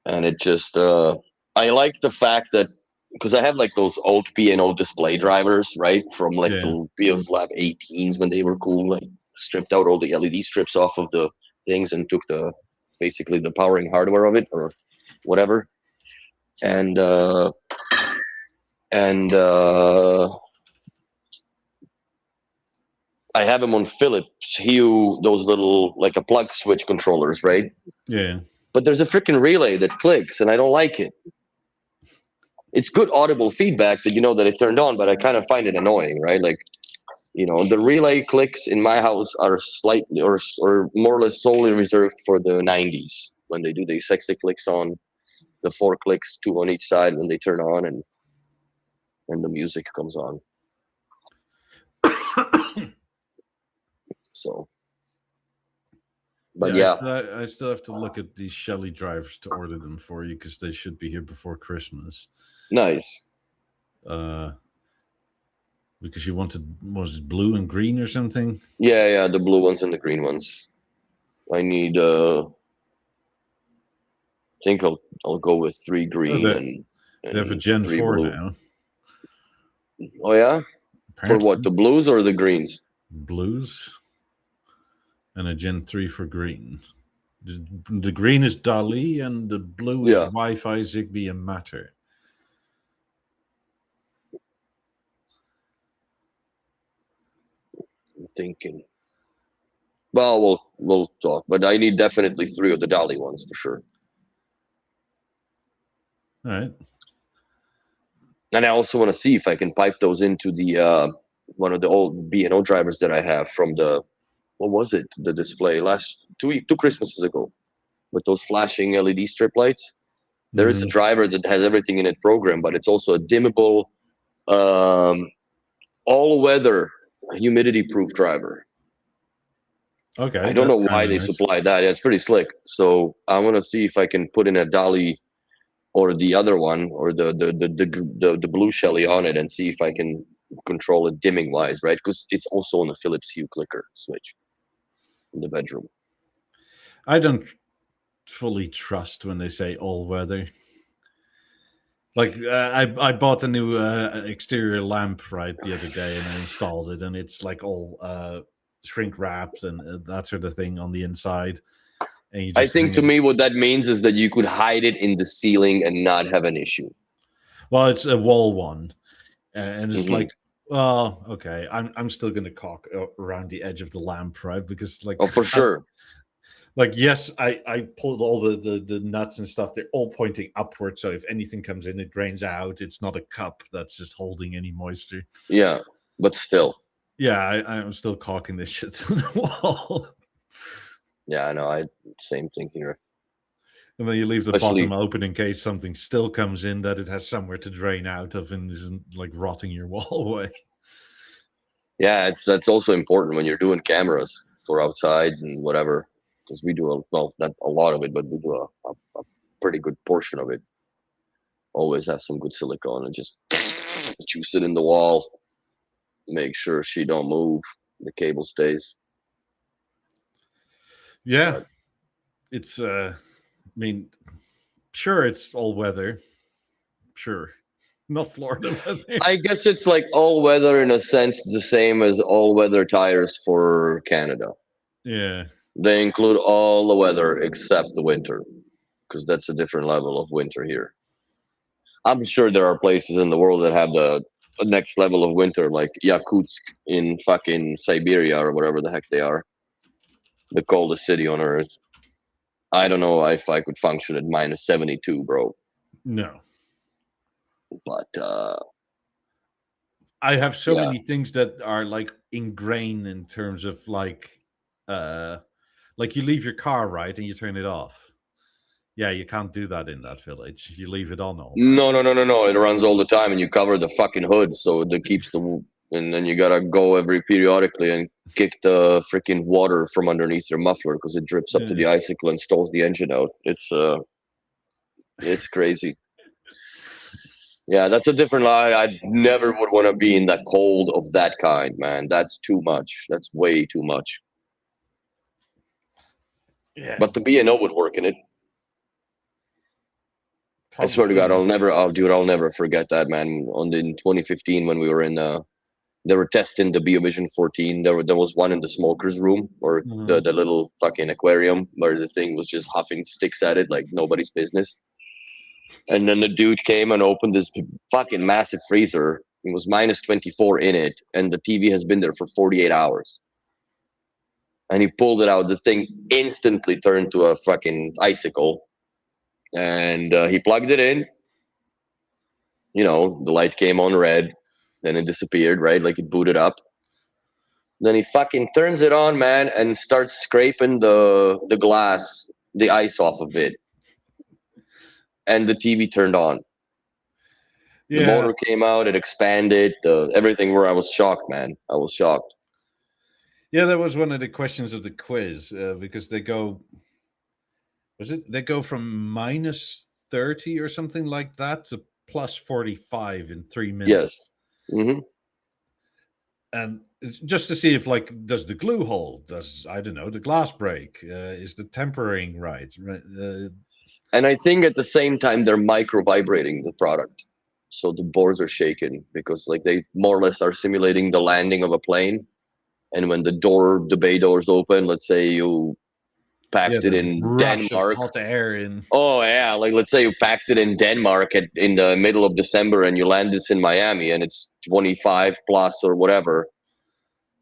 And it just I like the fact that because I have like those old P&O display drivers, right? From like the Beoplay 18s when they were cool, like stripped out all the LED strips off of the things and took basically the powering hardware of it or whatever. And I have them on Philips Hue, those little like a plug switch controllers, right? Yeah. But there's a freaking relay that clicks, and I don't like it. It's good audible feedback that you know that it turned on, but I kind of find it annoying, right? Like, the relay clicks in my house are slightly or more or less solely reserved for the 90s when they do the sexy clicks on the 4 clicks, 2 on each side when they turn on and the music comes on. So, but yeah. I still have to look at these Shelly drivers to order them for you because they should be here before Christmas. Nice. Because you wanted, was it blue and green or something? Yeah, the blue ones and the green ones. I need. I think I'll go with 3 green and they have a Gen 4 blue. now. Oh yeah, apparently. For what, the blues or the greens? Blues, and a Gen 3 for green. The green is Dali, and the blue is Wi-Fi, Zigbee, and Matter. I'm thinking. Well, we'll talk, but I need definitely 3 of the Dali ones for sure. All right. And I also want to see if I can pipe those into the one of the old B&O drivers that I have from the, what was it? The display last 2 Christmases ago, with those flashing LED strip lights. There is a driver that has everything in it programmed, but it's also a dimmable, all-weather, humidity-proof driver. Okay. I don't know why they supply that. Yeah, it's pretty slick. So I want to see if I can put in a Dali or the other one or the blue Shelly on it and see if I can control it dimming wise, right? Because it's also on the Philips Hue clicker switch in the bedroom. I don't fully trust when they say all weather. Like I bought a new exterior lamp right the other day and I installed it, and it's like all shrink wrapped and that sort of thing on the inside. And I think to me what that means is that you could hide it in the ceiling and not have an issue. Well, it's a wall one, and it's like, well, okay, I'm still gonna caulk around the edge of the lamp, right? Because like, for sure. Like, yes, I pulled all the nuts and stuff. They're all pointing upward. So if anything comes in, it drains out. It's not a cup that's just holding any moisture. Yeah, but still. Yeah, I'm still caulking this shit to the wall. Yeah, I know. Same thing here. And then you leave the bottom open in case something still comes in that it has somewhere to drain out of and isn't like rotting your wall away. Yeah, that's also important when you're doing cameras for outside and whatever. Because we do not a lot of it, but we do a pretty good portion of it. Always have some good silicone and just juice it in the wall. Make sure she don't move. The cable stays. Yeah, it's. I mean, sure, it's all weather. Sure, not Florida weather. I guess it's like all weather in a sense, the same as all weather tires for Canada. Yeah. They include all the weather except the winter, because that's a different level of winter here. I'm sure there are places in the world that have the next level of winter, like Yakutsk in fucking Siberia or whatever the heck they are. The coldest city on earth. I don't know if I could function at minus 72, bro. No. But I have so many things that are like ingrained in terms of like you leave your car, right, and you turn it off. Yeah, you can't do that in that village. You leave it on all. No. It runs all the time, and you cover the fucking hood so it keeps the. And then you gotta go periodically and kick the freaking water from underneath your muffler because it drips up to the icicle and stalls the engine out. It's crazy. Yeah, that's a different lie. I never would want to be in that cold of that kind, man. That's too much. That's way too much. Yeah. But the B&O would work in it. Probably. I swear to God, I'll never forget that, man. In 2015 when we were in they were testing the BeoVision 14. There was one in the smoker's room or the little fucking aquarium where the thing was just huffing sticks at it like nobody's business. And then the dude came and opened this fucking massive freezer. It was minus 24 in it, and the TV has been there for 48 hours. and he pulled it out. The thing instantly turned to a fucking icicle, and he plugged it in. The light came on red, then it disappeared, right? Like it booted up. Then he fucking turns it on, man, and starts scraping the glass, the ice off of it, and the TV turned on. The motor came out, it expanded, everything. Where I was shocked, man. I was shocked. Yeah, that was one of the questions of the quiz, because they go from minus 30 or something like that to plus 45 in 3 minutes. Yes. Mm-hmm. And just to see if, like, does the glue hold? Does, I don't know, the glass break? Is the tempering right? And I think at the same time they're micro vibrating the product, so the boards are shaken because, like, they more or less are simulating the landing of a plane. And when the bay doors open, let's say you packed it in Denmark. Hot air in. Oh yeah, like let's say you packed it in Denmark in the middle of December, and you land this in Miami, and it's 25 plus or whatever.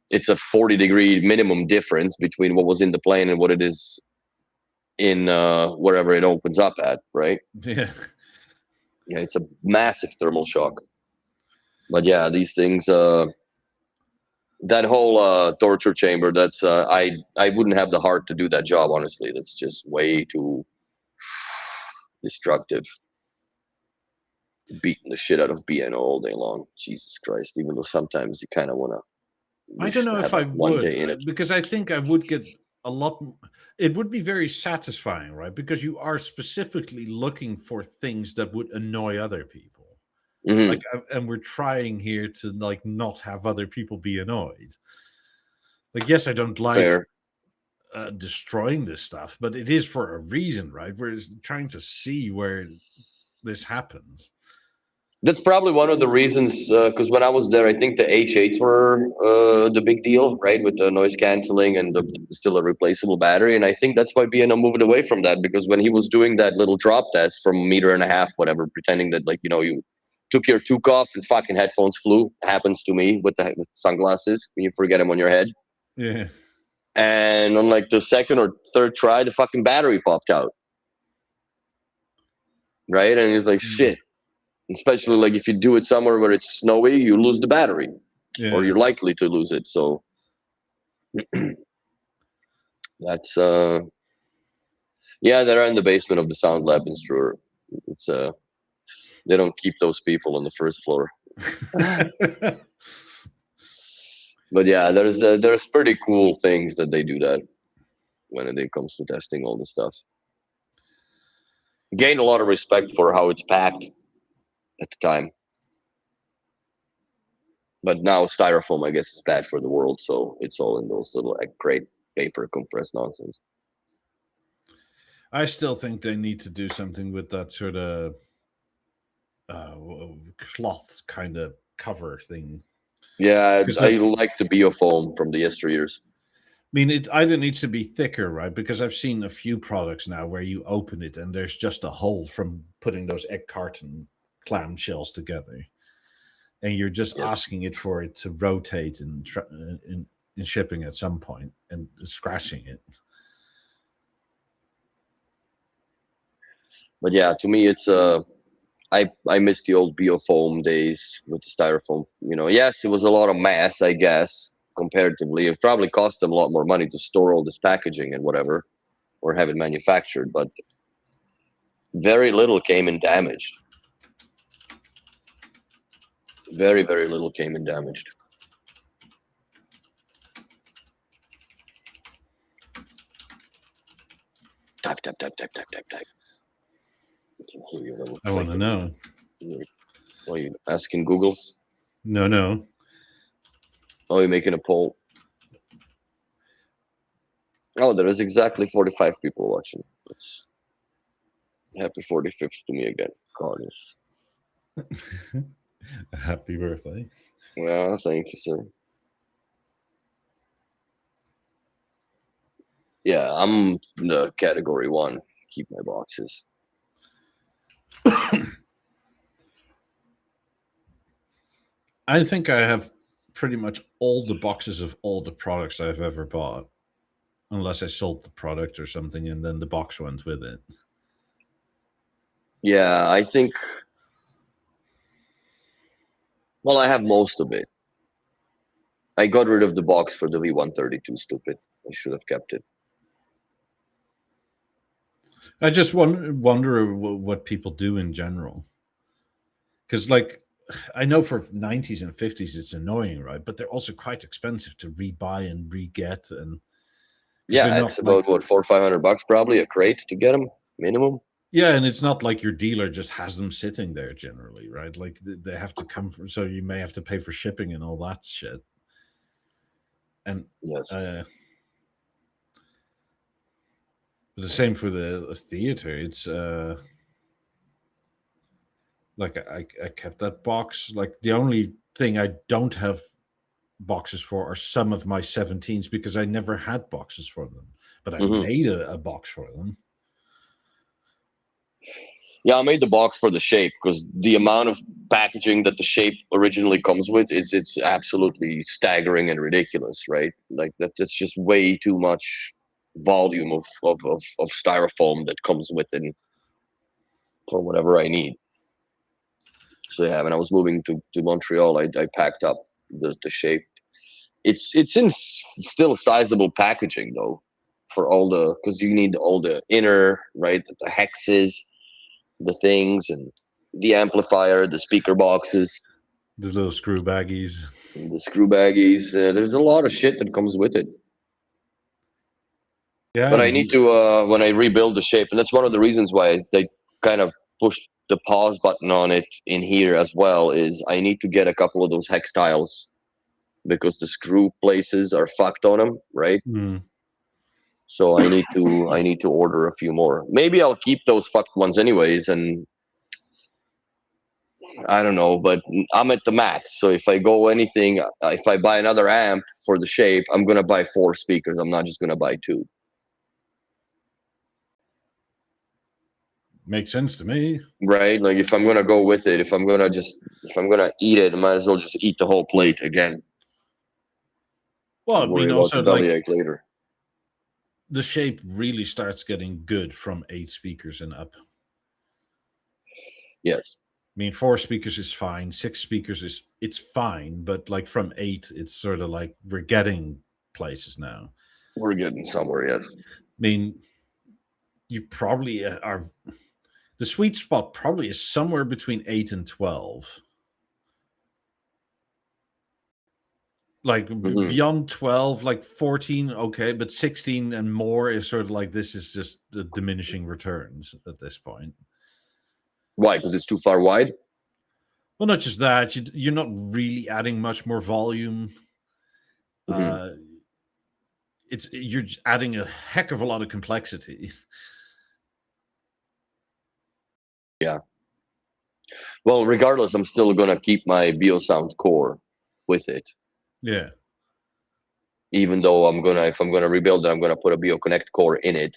It's a 40-degree minimum difference between what was in the plane and what it is in wherever it opens up at, right? Yeah. Yeah, it's a massive thermal shock. But yeah, these things, that whole torture chamber, that's I wouldn't have the heart to do that job, honestly. That's just way too destructive. Beating the shit out of BNO all day long. Jesus Christ. Even though sometimes you kind of want to. I don't know if I would, because I think I would get a lot. It would be very satisfying, right? Because you are specifically looking for things that would annoy other people. Mm-hmm. Like, and we're trying here to, like, not have other people be annoyed. Like, yes, I don't like destroying this stuff, but it is for a reason, right? We're trying to see where this happens. That's probably one of the reasons, because when I was there, I think the H8s were the big deal, right? With the noise canceling and still a replaceable battery. And I think that's why B&O moved away from that, because when he was doing that little drop test from 1.5 meters, whatever, pretending that, like, you took your toque off and fucking headphones flew. Happens to me with sunglasses when you forget them on your head. Yeah. And on, like, the second or third try, the fucking battery popped out. Right? And he's like, shit. Especially, like, if you do it somewhere where it's snowy, you lose the battery, or you're likely to lose it. So that's yeah, they're in the basement of the sound lab in Struer. It's they don't keep those people on the first floor. But yeah, there's pretty cool things that they do that when it comes to testing all the stuff. Gained a lot of respect for how it's packed at the time. But now styrofoam, I guess, is bad for the world, so it's all in those little great paper compressed nonsense. I still think they need to do something with that sort of cloth kind of cover thing. Yeah, I like the Beofoam from the yesteryears. I mean, it either needs to be thicker, right? Because I've seen a few products now where you open it and there's just a hole from putting those egg carton clamshells together, and you're just asking it for it to rotate in shipping at some point and scratching it. But yeah, to me, it's I miss the old Beofoam days with the styrofoam. Yes, it was a lot of mass, I guess, comparatively. It probably cost them a lot more money to store all this packaging and whatever, or have it manufactured, but very little came in damaged. Very, very little came in damaged. Type. I want to know. Are you asking Googles? No. Oh, you're making a poll. Oh, there is exactly 45 people watching. It's happy 45th to me again. Carlos. Happy birthday. Well, thank you, sir. Yeah, I'm the category 1. Keep my boxes. I think I have pretty much all the boxes of all the products I've ever bought. unless I sold the product or something, and then the box went with it. Yeah, I think. Well, I have most of it. I got rid of the box for the V132. Stupid. I should have kept it. I just wonder what people do in general. Because, like, I know for 90s and 50s it's annoying, right? But they're also quite expensive to rebuy and re-get. And yeah, it's about what, $400-500 probably a crate to get them minimum. Yeah, and it's not like your dealer just has them sitting there generally, right? Like they have to come from, so you may have to pay for shipping and all that shit. And yes. The same for the theater. It's like I kept that box. Like the only thing I don't have boxes for are some of my 17s because I never had boxes for them, but I made a box for them. Yeah, I made the box for the shape because the amount of packaging that the shape originally comes with, it's absolutely staggering and ridiculous, right? Like that's just way too much volume of styrofoam that comes with it for whatever I need. So yeah, when I was moving to Montreal, I packed up the shape. It's in still sizable packaging though, for all the, because you need all the inner, right, the hexes, the things, and the amplifier, the speaker boxes, the little screw baggies. There's a lot of shit that comes with it. Yeah, but I need to when I rebuild the shape, and that's one of the reasons why they kind of pushed the pause button on it in here as well, is I need to get a couple of those hex tiles because the screw places are fucked on them, right? So I need to order a few more. Maybe I'll keep those fucked ones anyways, and I don't know, but I'm at the max. So if I go anything, if I buy another amp for the shape, I'm gonna buy 4 speakers. I'm not just gonna buy 2. Makes sense to me, right? Like if I'm gonna go with it, if I'm gonna eat it, I might as well just eat the whole plate again. Well, I mean, also like later. The shape really starts getting good from 8 speakers and up. Yes. I mean, 4 speakers is fine. 6 speakers it's fine, but like from 8, it's sort of like we're getting places now. We're getting somewhere, yes. I mean, you probably are. The sweet spot probably is somewhere between 8 and 12. Like beyond 12, like 14, okay, but 16 and more is sort of like this is just the diminishing returns at this point. Why? Because it's too far wide? Well, not just that. You're not really adding much more volume. You're adding a heck of a lot of complexity. Yeah. Well, regardless, I'm still gonna keep my BeoSound core with it. Yeah. Even though if I'm gonna rebuild it, I'm gonna put a BeoConnect core in it.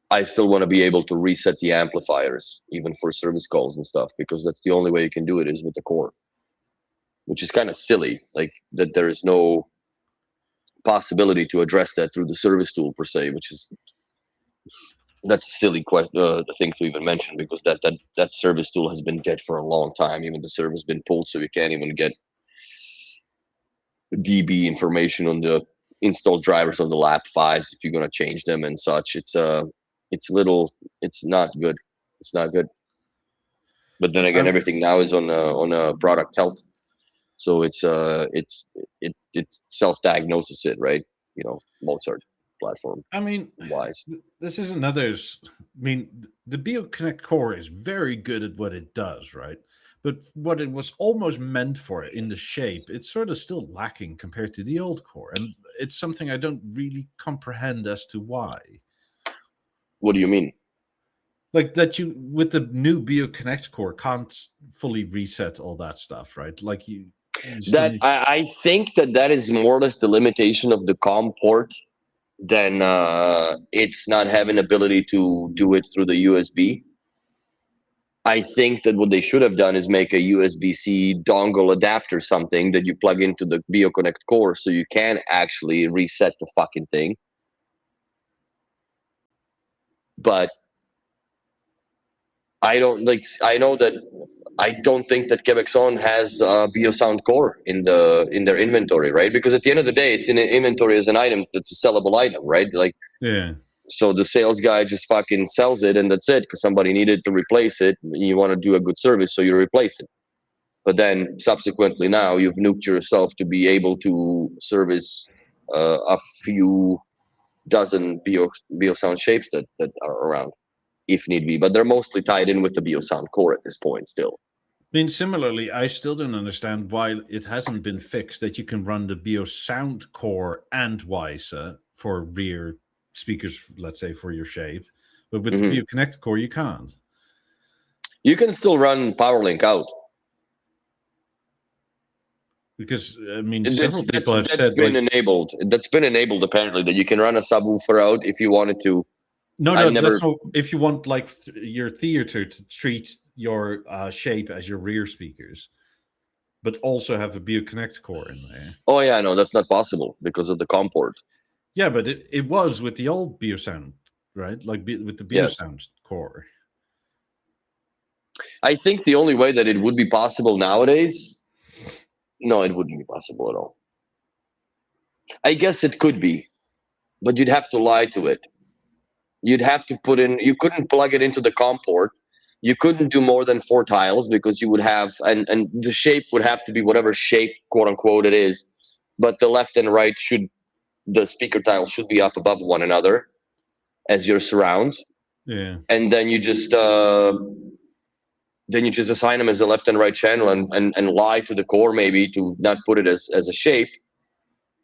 I still want to be able to reset the amplifiers, even for service calls and stuff, because that's the only way you can do it is with the core. Which is kind of silly, like that there is no possibility to address that through the service tool per se, that's a silly thing to even mention, because that service tool has been dead for a long time. Even the server's been pulled, so you can't even get DB information on the installed drivers on the lap fives if you're gonna change them and such. It's not good. It's not good. But then again, everything now is on a product health, so it self-diagnoses it, right? Mozart platform. I mean, wise. This is another. I mean, the BeoConnect core is very good at what it does, right? But what it was almost meant for in the shape, it's sort of still lacking compared to the old core, and it's something I don't really comprehend as to why. What do you mean? Like that you, with the new BeoConnect core, can't fully reset all that stuff, right? Like I think that is more or less the limitation of the COM port than it's not having ability to do it through the USB. I think that what they should have done is make a USB-C dongle adapter, something that you plug into the BeoConnect core, so you can actually reset the fucking thing. but I don't like. I know that I don't think that Quebecson has BeoSound Core in their inventory, right? Because at the end of the day, it's in an inventory as an item that's a sellable item, right? Like, Yeah. so the sales guy just fucking sells it and that's it, because somebody needed to replace it. And you want to do a good service, so you replace it. But then subsequently, now you've nuked yourself to be able to service a few dozen BeoSound shapes that are around, if need be. But they're mostly tied in with the BeoSound Core at this point still. I mean, similarly, I still don't understand why it hasn't been fixed that you can run the BeoSound Core and WiSA for rear speakers, let's say, for your shape. But with the BeoConnect Core, you can't. You can still run PowerLink out. Because, I mean, several people have said... That's been enabled. That's been enabled, apparently, that you can run a subwoofer out if you wanted to. No, that's not, if you want, like, your theater to treat your shape as your rear speakers, but also have a BeoConnect Core in there. Oh, yeah, no, that's not possible because of the COM port. Yeah, but it was with the old BeoSound, right? Like with the BeoSound Core. I think the only way that it would be possible nowadays, no, it wouldn't be possible at all. I guess it could be, but you'd have to lie to it. You'd have to put in, you couldn't plug it into the COM port. You couldn't do more than 4 tiles because you would have, and the shape would have to be whatever shape, quote unquote, it is. But the left and right the speaker tiles should be up above one another as your surrounds. Yeah. And then you just assign them as a left and right channel and lie to the core maybe to not put it as a shape.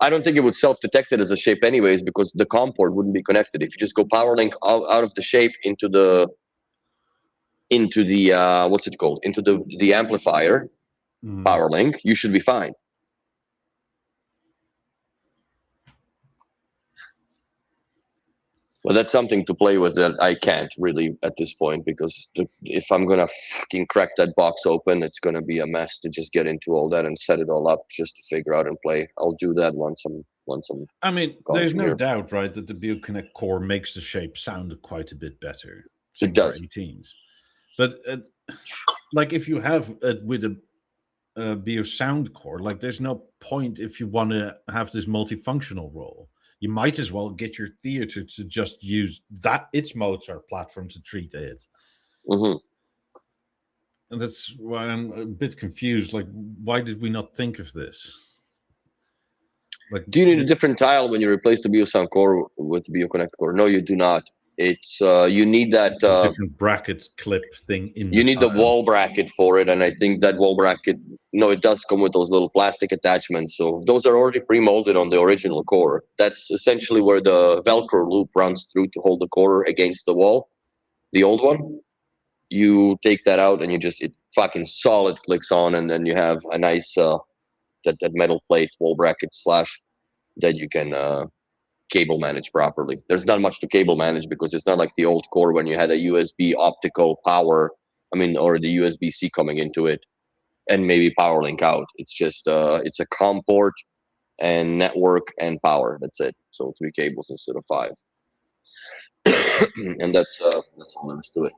I don't think it would self-detect it as a shape anyways, because the COM port wouldn't be connected. If you just go PowerLink out of the shape into the what's it called? Into the amplifier, PowerLink, you should be fine. Well, that's something to play with that I can't really at this point, because if I'm gonna fucking crack that box open, it's gonna be a mess to just get into all that and set it all up just to figure out and play. I'll do that once I'm. I mean, there's no doubt, right, that the BeoConnect Core makes the shape sound quite a bit better. It does. 18s, but like if you have it with a BeoSound Core, like there's no point if you want to have this multifunctional role. You might as well get your theater to just use its Mozart platform to treat it. And that's why I'm a bit confused. Like, why did we not think of this? Like, do you need a different tile when you replace the BeoSound Core with the BeoConnect Core? No, you do not. It's you need that different bracket clip thing in. You need the wall bracket for it, and I think that wall bracket. No, it does come with those little plastic attachments. So those are already pre-molded on the original core. That's essentially where the Velcro loop runs through to hold the core against the wall. The old one, you take that out and it fucking solid clicks on, and then you have a nice that metal plate wall bracket slash that you can cable manage properly. There's not much to cable manage because it's not like the old core when you had a USB optical power, or the USB-C coming into it and maybe power link out. It's just it's a COM port and network and power. That's it. So 3 cables instead of 5. And that's all there is to it.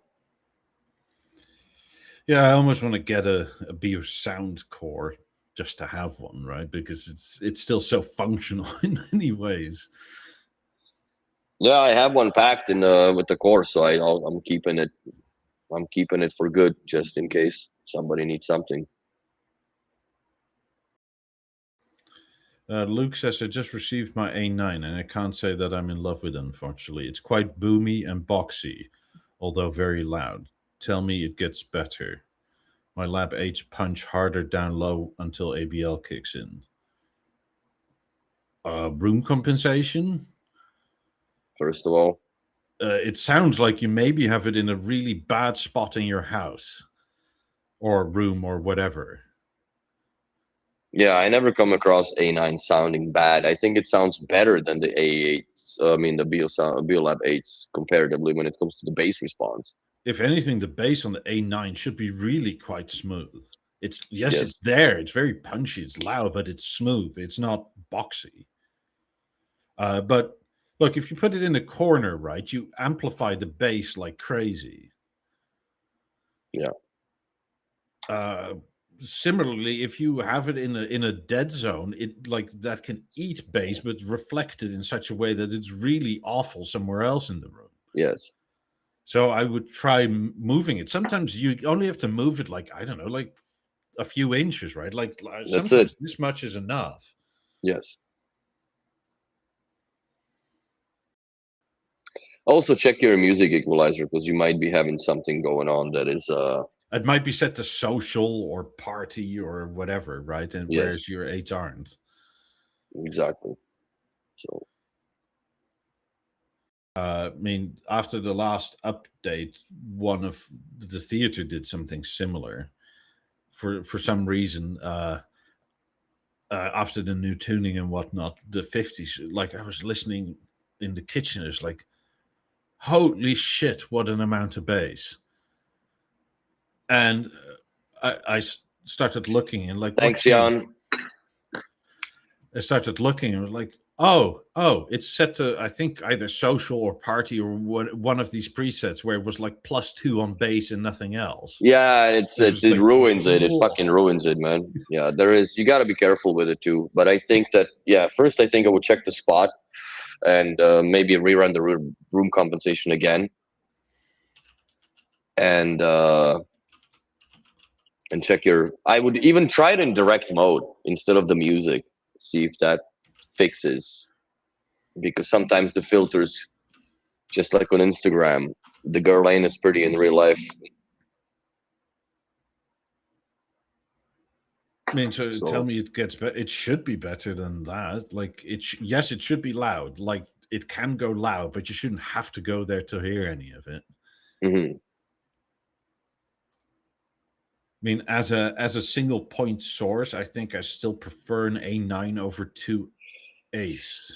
Yeah, I almost want to get a BeoSound Core just to have one, right? Because it's still so functional in many ways. Yeah, I have one packed in with the core, so I'm keeping it. I'm keeping it for good, just in case somebody needs something. Luke says, I just received my A9, and I can't say that I'm in love with it, unfortunately. It's quite boomy and boxy, although very loud. Tell me it gets better. My Lab 8 punch harder down low until ABL kicks in. Room compensation? First of all, it sounds like you maybe have it in a really bad spot in your house or room or whatever. Yeah, I never come across A9 sounding bad. I think it sounds better than the A8s. The BeoLab 8s comparatively when it comes to the bass response. If anything, the bass on the A9 should be really quite smooth. It's there. It's very punchy. It's loud, but it's smooth. It's not boxy. But look, if you put it in the corner, right, you amplify the bass like crazy. Yeah. Similarly, if you have it in a dead zone, it like that can eat bass, but reflect it in such a way that it's really awful somewhere else in the room. Yes. So I would try moving it. Sometimes you only have to move it like, I don't know, like a few inches, right? Like That's sometimes it. this much is enough. Yes. Also check your music equalizer, because you might be having something going on that is It might be set to social or party or whatever, right? And yes, whereas your eights aren't. exactly. So I mean, after the last update, one of the theater did something similar. For some reason, after the new tuning and whatnot, the 50s, like I was listening in the kitchen, it's like, holy shit, what an amount of bass. And I started looking and like, thanks, what key? Jan. I started looking and was like, oh, it's set to, I think, either social or party or one of these presets where it was like +2 on bass and nothing else. Yeah, it like, ruins it. It whoa. fucking ruins it, man. Yeah, you got to be careful with it too. But I think that, yeah, first I think I would check the spot and maybe rerun the room compensation again, and check your. I would even try it in direct mode instead of the music. See if that fixes, because sometimes the filters, just like on Instagram, the girl ain't as pretty in real life. I mean, so tell me it gets better. It should be better than that. Like, yes, it should be loud. Like, it can go loud, but you shouldn't have to go there to hear any of it. Mm-hmm. I mean, as a single point source, I think I still prefer an A9 over 2 8s.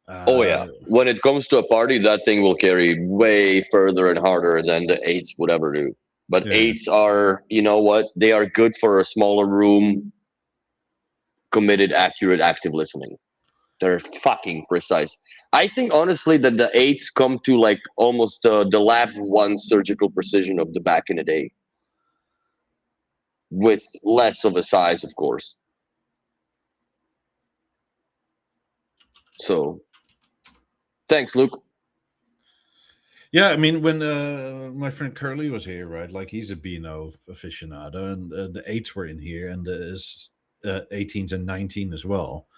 Oh yeah, when it comes to a party, that thing will carry way further and harder than the eights would ever do. But Yeah. eights are, you know what? They are good for a smaller room, committed, accurate, active listening. They're fucking precise. I think honestly that the eights come to like almost the lab one surgical precision of the back in the day, with less of a size, of course. So, thanks, Luke. Yeah, I mean, when my friend Curly was here, right? Like, he's a Beano aficionado, and the 8s were in here, and the 18s and 19 as well.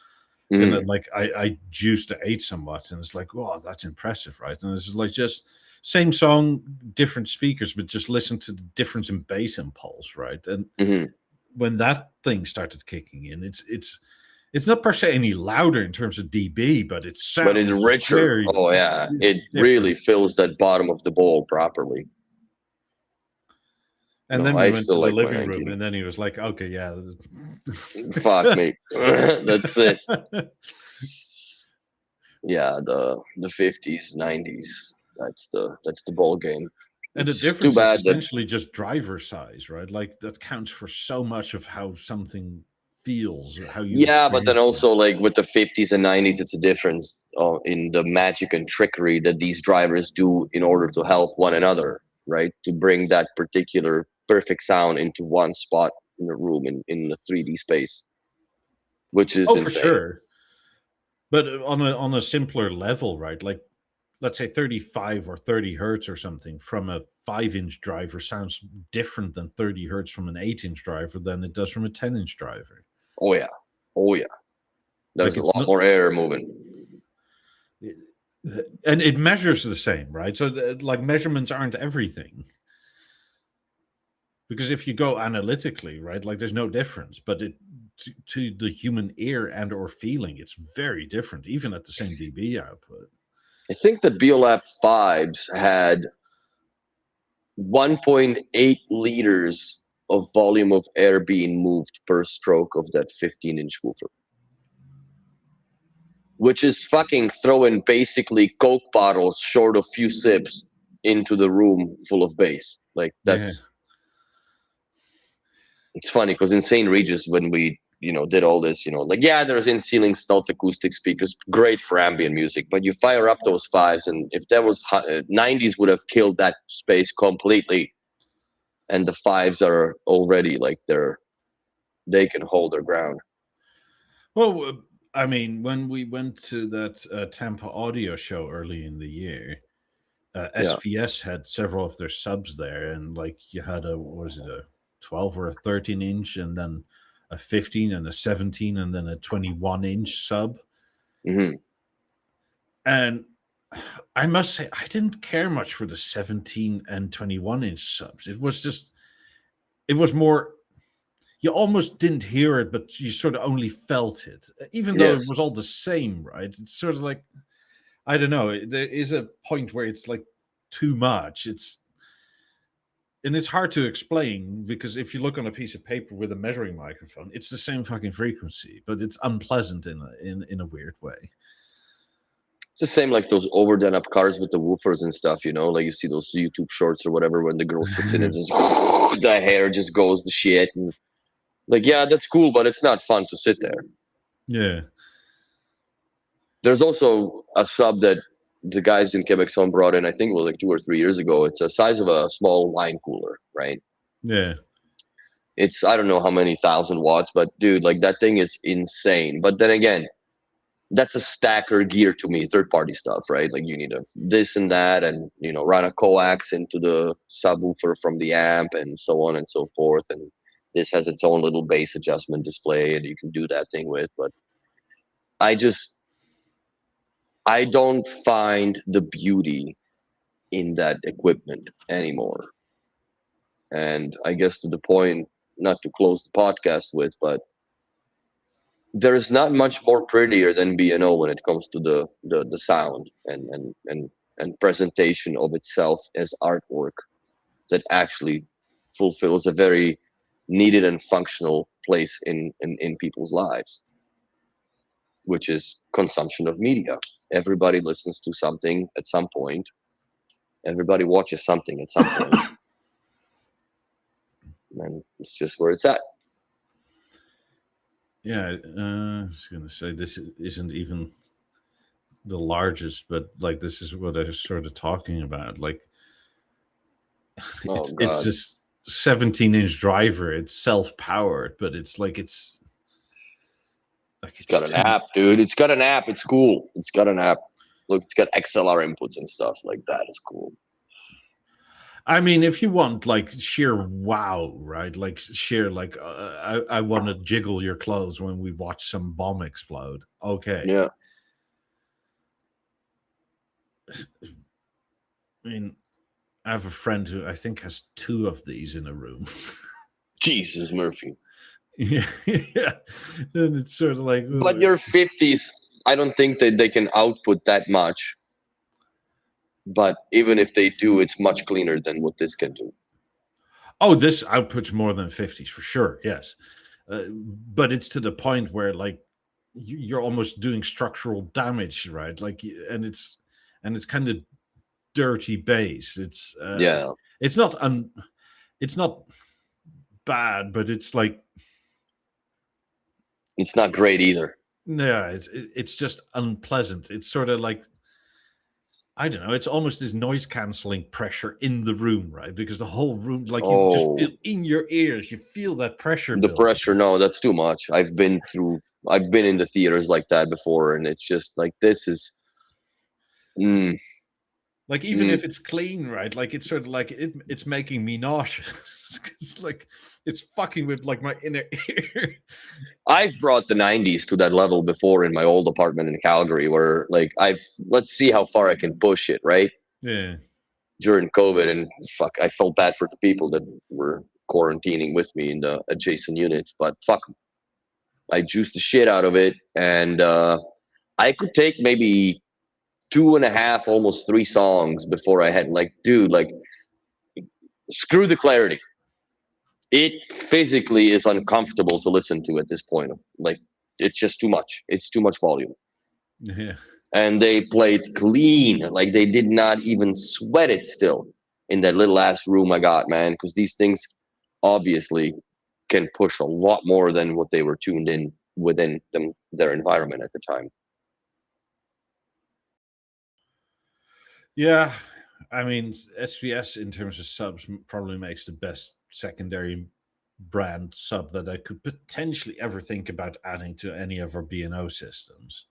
Mm-hmm. And then, like, I juiced the 8 somewhat, and it's like, wow, that's impressive, right? And it's like just same song, different speakers, but just listen to the difference in bass impulse, right? And Mm-hmm. when that thing started kicking in, it's not per se any louder in terms of dB, but it sounds But it's richer. Oh yeah, it really fills that bottom of the bowl properly. And then we went to the living room, and then he was like, "Okay, yeah, fuck me, that's it." Yeah, the 50s, 90s. That's the ball game. And the difference is essentially just driver size, right? Like, that counts for so much of how something feels, how you. Yeah, but then also like with the 50s and 90s, it's a difference in the magic and trickery that these drivers do in order to help one another, right? To bring that particular perfect sound into one spot in the room in the 3D space, which is insane. For sure. But on a simpler level, right? Like, let's say 35 or 30 hertz or something from a 5-inch driver sounds different than 30 hertz from an 8-inch driver than it does from a 10-inch driver. Oh yeah. There's like, a lot more air moving. And it measures the same, right? So like, measurements aren't everything. Because if you go analytically, right, like, there's no difference, but to the human ear and or feeling, it's very different, even at the same dB output. I think that Beolab 5s had 1.8 liters of volume of air being moved per stroke of that 15-inch woofer, which is fucking throwing basically Coke bottles short of few sips into the room full of bass. Like, that's it's funny because in St. Regis, when we did all this, like, yeah, there's in-ceiling stealth acoustic speakers, great for ambient music, but you fire up those fives, and if there was 90s would have killed that space completely, and the fives are already like they can hold their ground. Well, I mean, when we went to that Tampa audio show early in the year, SVS had several of their subs there, and like you had what was it, a 12 or a 13-inch, and then a 15 and a 17, and then a 21-inch sub. Mm-hmm. And I must say, I didn't care much for the 17 and 21-inch subs. It was more, you almost didn't hear it, but you sort of only felt it, even though it was all the same, right? It's sort of like, I don't know. There is a point where it's like too much. And it's hard to explain, because if you look on a piece of paper with a measuring microphone, it's the same fucking frequency, but it's unpleasant in a weird way. It's the same like those overdone up cars with the woofers and stuff, like you see those YouTube shorts or whatever, when the girl sits in it, just the hair just goes to shit, and like, yeah, that's cool, but it's not fun to sit there. Yeah. There's also a sub that the guys in Quebec Son brought in, I think it was like 2 or 3 years ago. It's the size of a small wine cooler, right? Yeah. It's, I don't know how many thousand watts, but dude, like, that thing is insane. But then again, that's a stacker gear to me, third-party stuff, right? Like, you need this and that, and run a coax into the subwoofer from the amp, and so on and so forth. And this has its own little bass adjustment display, and you can do that thing with. But I don't find the beauty in that equipment anymore. And I guess to the point, not to close the podcast with, but there is not much more prettier than B&O when it comes to the sound and presentation of itself as artwork that actually fulfills a very needed and functional place in people's lives, which is consumption of media. Everybody listens to something at some point. Everybody watches something at some point. And it's just where it's at. Yeah, I was going to say, this isn't even the largest, but like, this is what I was sort of talking about. Like, it's this 17-inch driver. It's self-powered, but it's got an app, dude. It's got an app. It's cool. It's got an app. Look, it's got XLR inputs and stuff like that. It's cool. I mean, if you want like sheer wow, right? Like sheer, like I want to jiggle your clothes when we watch some bomb explode. Okay. Yeah. I mean, I have a friend who I think has 2 of these in a room. Jesus, Murphy. Yeah. And it's sort of like, but your 50s, I don't think that they can output that much. But even if they do, it's much cleaner than what this can do. Oh, this outputs more than 50s for sure. Yes. But it's to the point where like you're almost doing structural damage, right? Like, and it's kind of dirty bass. It's it's not bad, but it's like, it's not great either. Yeah, it's just unpleasant. It's sort of like, I don't know, it's almost this noise canceling pressure in the room, right? Because the whole room, like, you just feel in your ears, you feel that pressure. The pressure, no, that's too much. I've been in the theaters like that before, and it's just like, this is like, even if it's clean, right? Like, it's sort of like it's making me nauseous. It's like, it's fucking with like my inner ear. I've brought the 90s to that level before in my old apartment in Calgary, where like let's see how far I can push it, right? Yeah. During COVID, and fuck, I felt bad for the people that were quarantining with me in the adjacent units, but fuck, I juiced the shit out of it, and I could take maybe 2.5, almost 3 songs before I had like, dude, like, screw the clarity. It physically is uncomfortable to listen to at this point. Like, it's just too much. It's too much volume. Yeah. And they played clean. Like, they did not even sweat it still in that little ass room I got, man. Because these things obviously can push a lot more than what they were tuned in within their environment at the time. Yeah, I mean, SVS in terms of subs probably makes the best secondary brand sub that I could potentially ever think about adding to any of our B&O systems.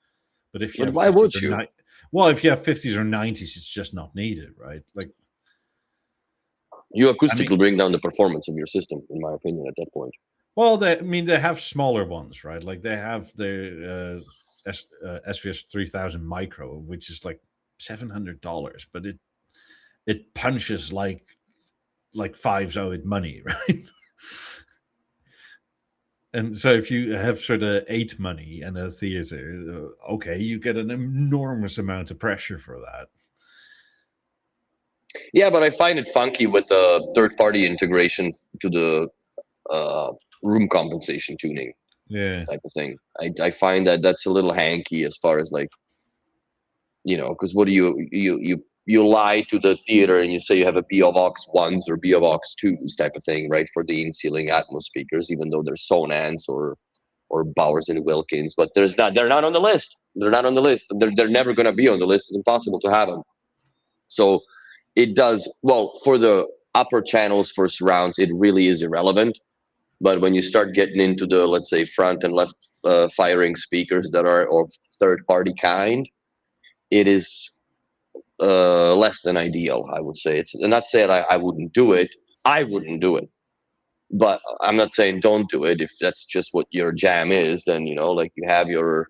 But if you have why would you? if you have 50s or 90s, it's just not needed, right? Like, you acoustically bring down the performance of your system, in my opinion, at that point. Well, they have smaller ones, right? Like they have the SVS 3000 Micro, which is like $700, but it punches like fives owe it money, right? And so if you have sort of 8 money and a theater, okay, you get an enormous amount of pressure for that. Yeah, but I find it funky with the third-party integration to the room compensation tuning type of thing. I find that that's a little hanky as far as like, because what do you lie to the theater and you say you have a Beovox 1s or Beovox 2s type of thing, right, for the in-ceiling Atmos speakers, even though they're Sonans or Bowers and Wilkins, but they're not on the list. They're not on the list. They're never going to be on the list. It's impossible to have them. So it does well for the upper channels for surrounds. It really is irrelevant. But when you start getting into the, let's say, front and left firing speakers that are of third-party kind, it is less than ideal, I would say. It's not saying I wouldn't do it. I wouldn't do it. But I'm not saying don't do it. If that's just what your jam is, then, like you have your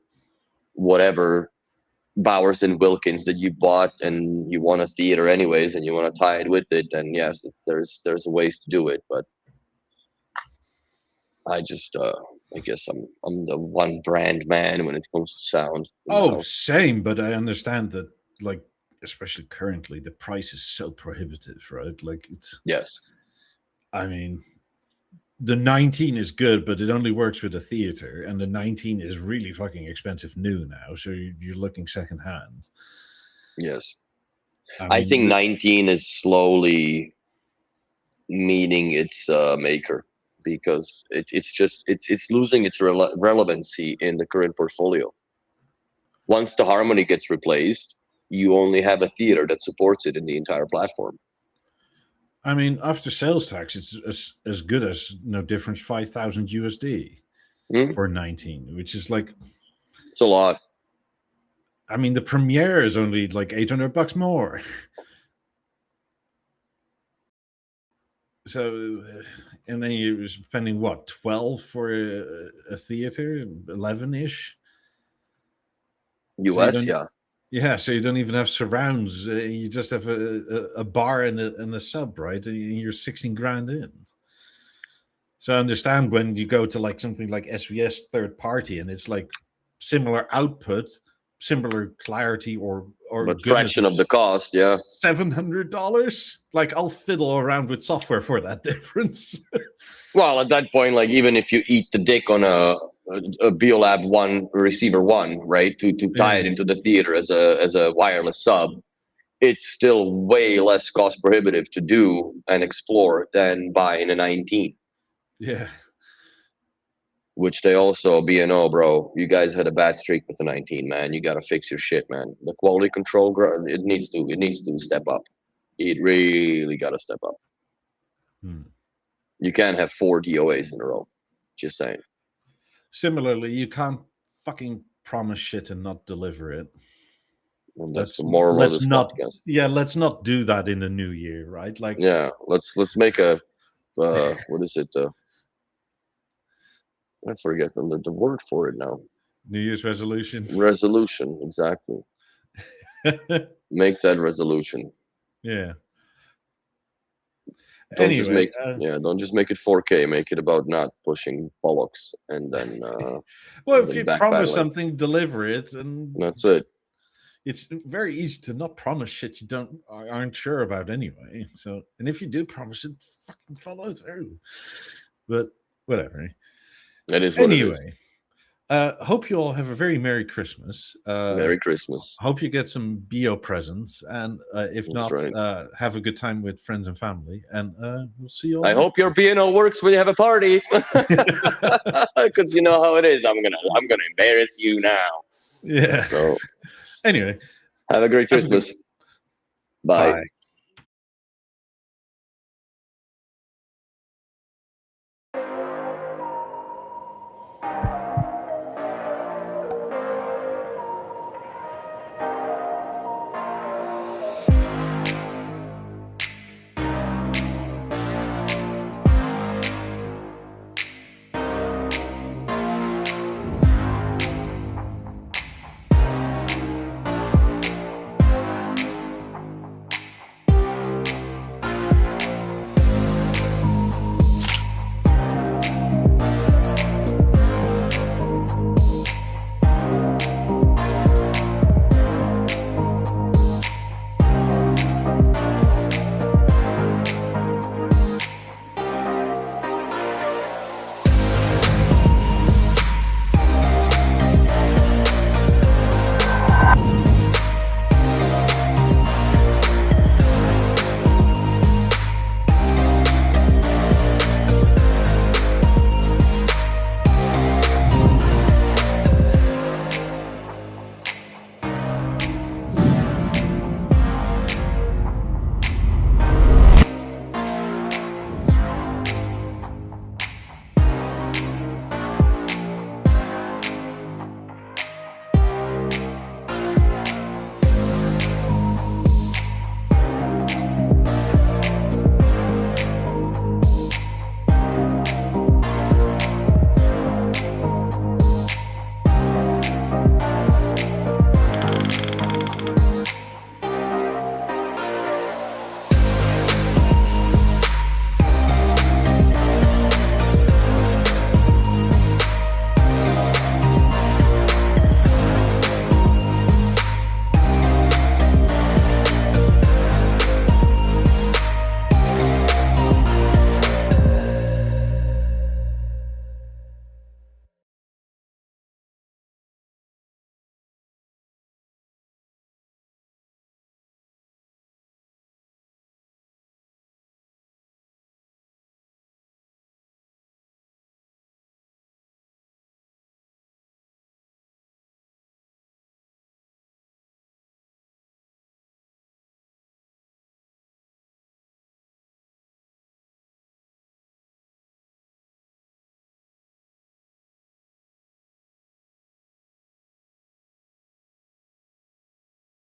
whatever Bowers and Wilkins that you bought and you want a theater anyways and you want to tie it with it, then yes, there's ways to do it. But I just I guess I'm the one brand man when it comes to sound. Same, but I understand that, like, especially currently, the price is so prohibitive, right? Like, it's I mean, the 19 is good, but it only works with a theater, and the 19 is really fucking expensive new now, so you're looking secondhand. Yes. I think 19 is slowly meeting its maker, because it's losing its relevancy in the current portfolio. Once the harmony gets replaced, you only have a theater that supports it in the entire platform. I mean, after sales tax, it's as good as no difference 5,000 USD for 19, which is like, it's a lot. I mean, the Premiere is only like $800 more. So, and then you're spending what, 12 for a theater, 11-ish US, yeah. Yeah, so you don't even have surrounds. You just have a bar and a sub, right? And you're 16 grand in. So I understand when you go to like something like SVS third party and it's like similar output, similar clarity, or but fraction of the cost, yeah. $700. Like, I'll fiddle around with software for that difference. Well, at that point, like, even if you eat the dick on a Beolab 1 receiver 1, right, to tie it into the theater as a wireless sub, it's still way less cost prohibitive to do and explore than buying a 19. Yeah. Which they also, B&O, bro, you guys had a bad streak with the 19, man. You got to fix your shit, man. The quality control, it needs to step up. It really got to step up. You can't have 4 DOAs in a row. Just saying. Similarly, you can't fucking promise shit and not deliver it. And that's the moral of this podcast. Yeah, let's not do that in the new year, right? Like, yeah, let's make a what is it? I forget the word for it now. New Year's resolution. Resolution, exactly. Make that resolution. Yeah. Don't just make don't just make it 4K. Make it about not pushing bollocks and then. Well, if you promise something, deliver it, and that's it. It's very easy to not promise shit you aren't sure about anyway. So, and if you do promise it, fucking follow through. But whatever. That is what it is. Hope you all have a very Merry Christmas. Merry Christmas. Hope you get some Bio presents, and if That's not, right. have a good time with friends and family. And we'll see you all. I hope your piano works when you have a party, because you know how it is. I'm gonna embarrass you now. Yeah. So Anyway, have a great Christmas. Bye. Bye.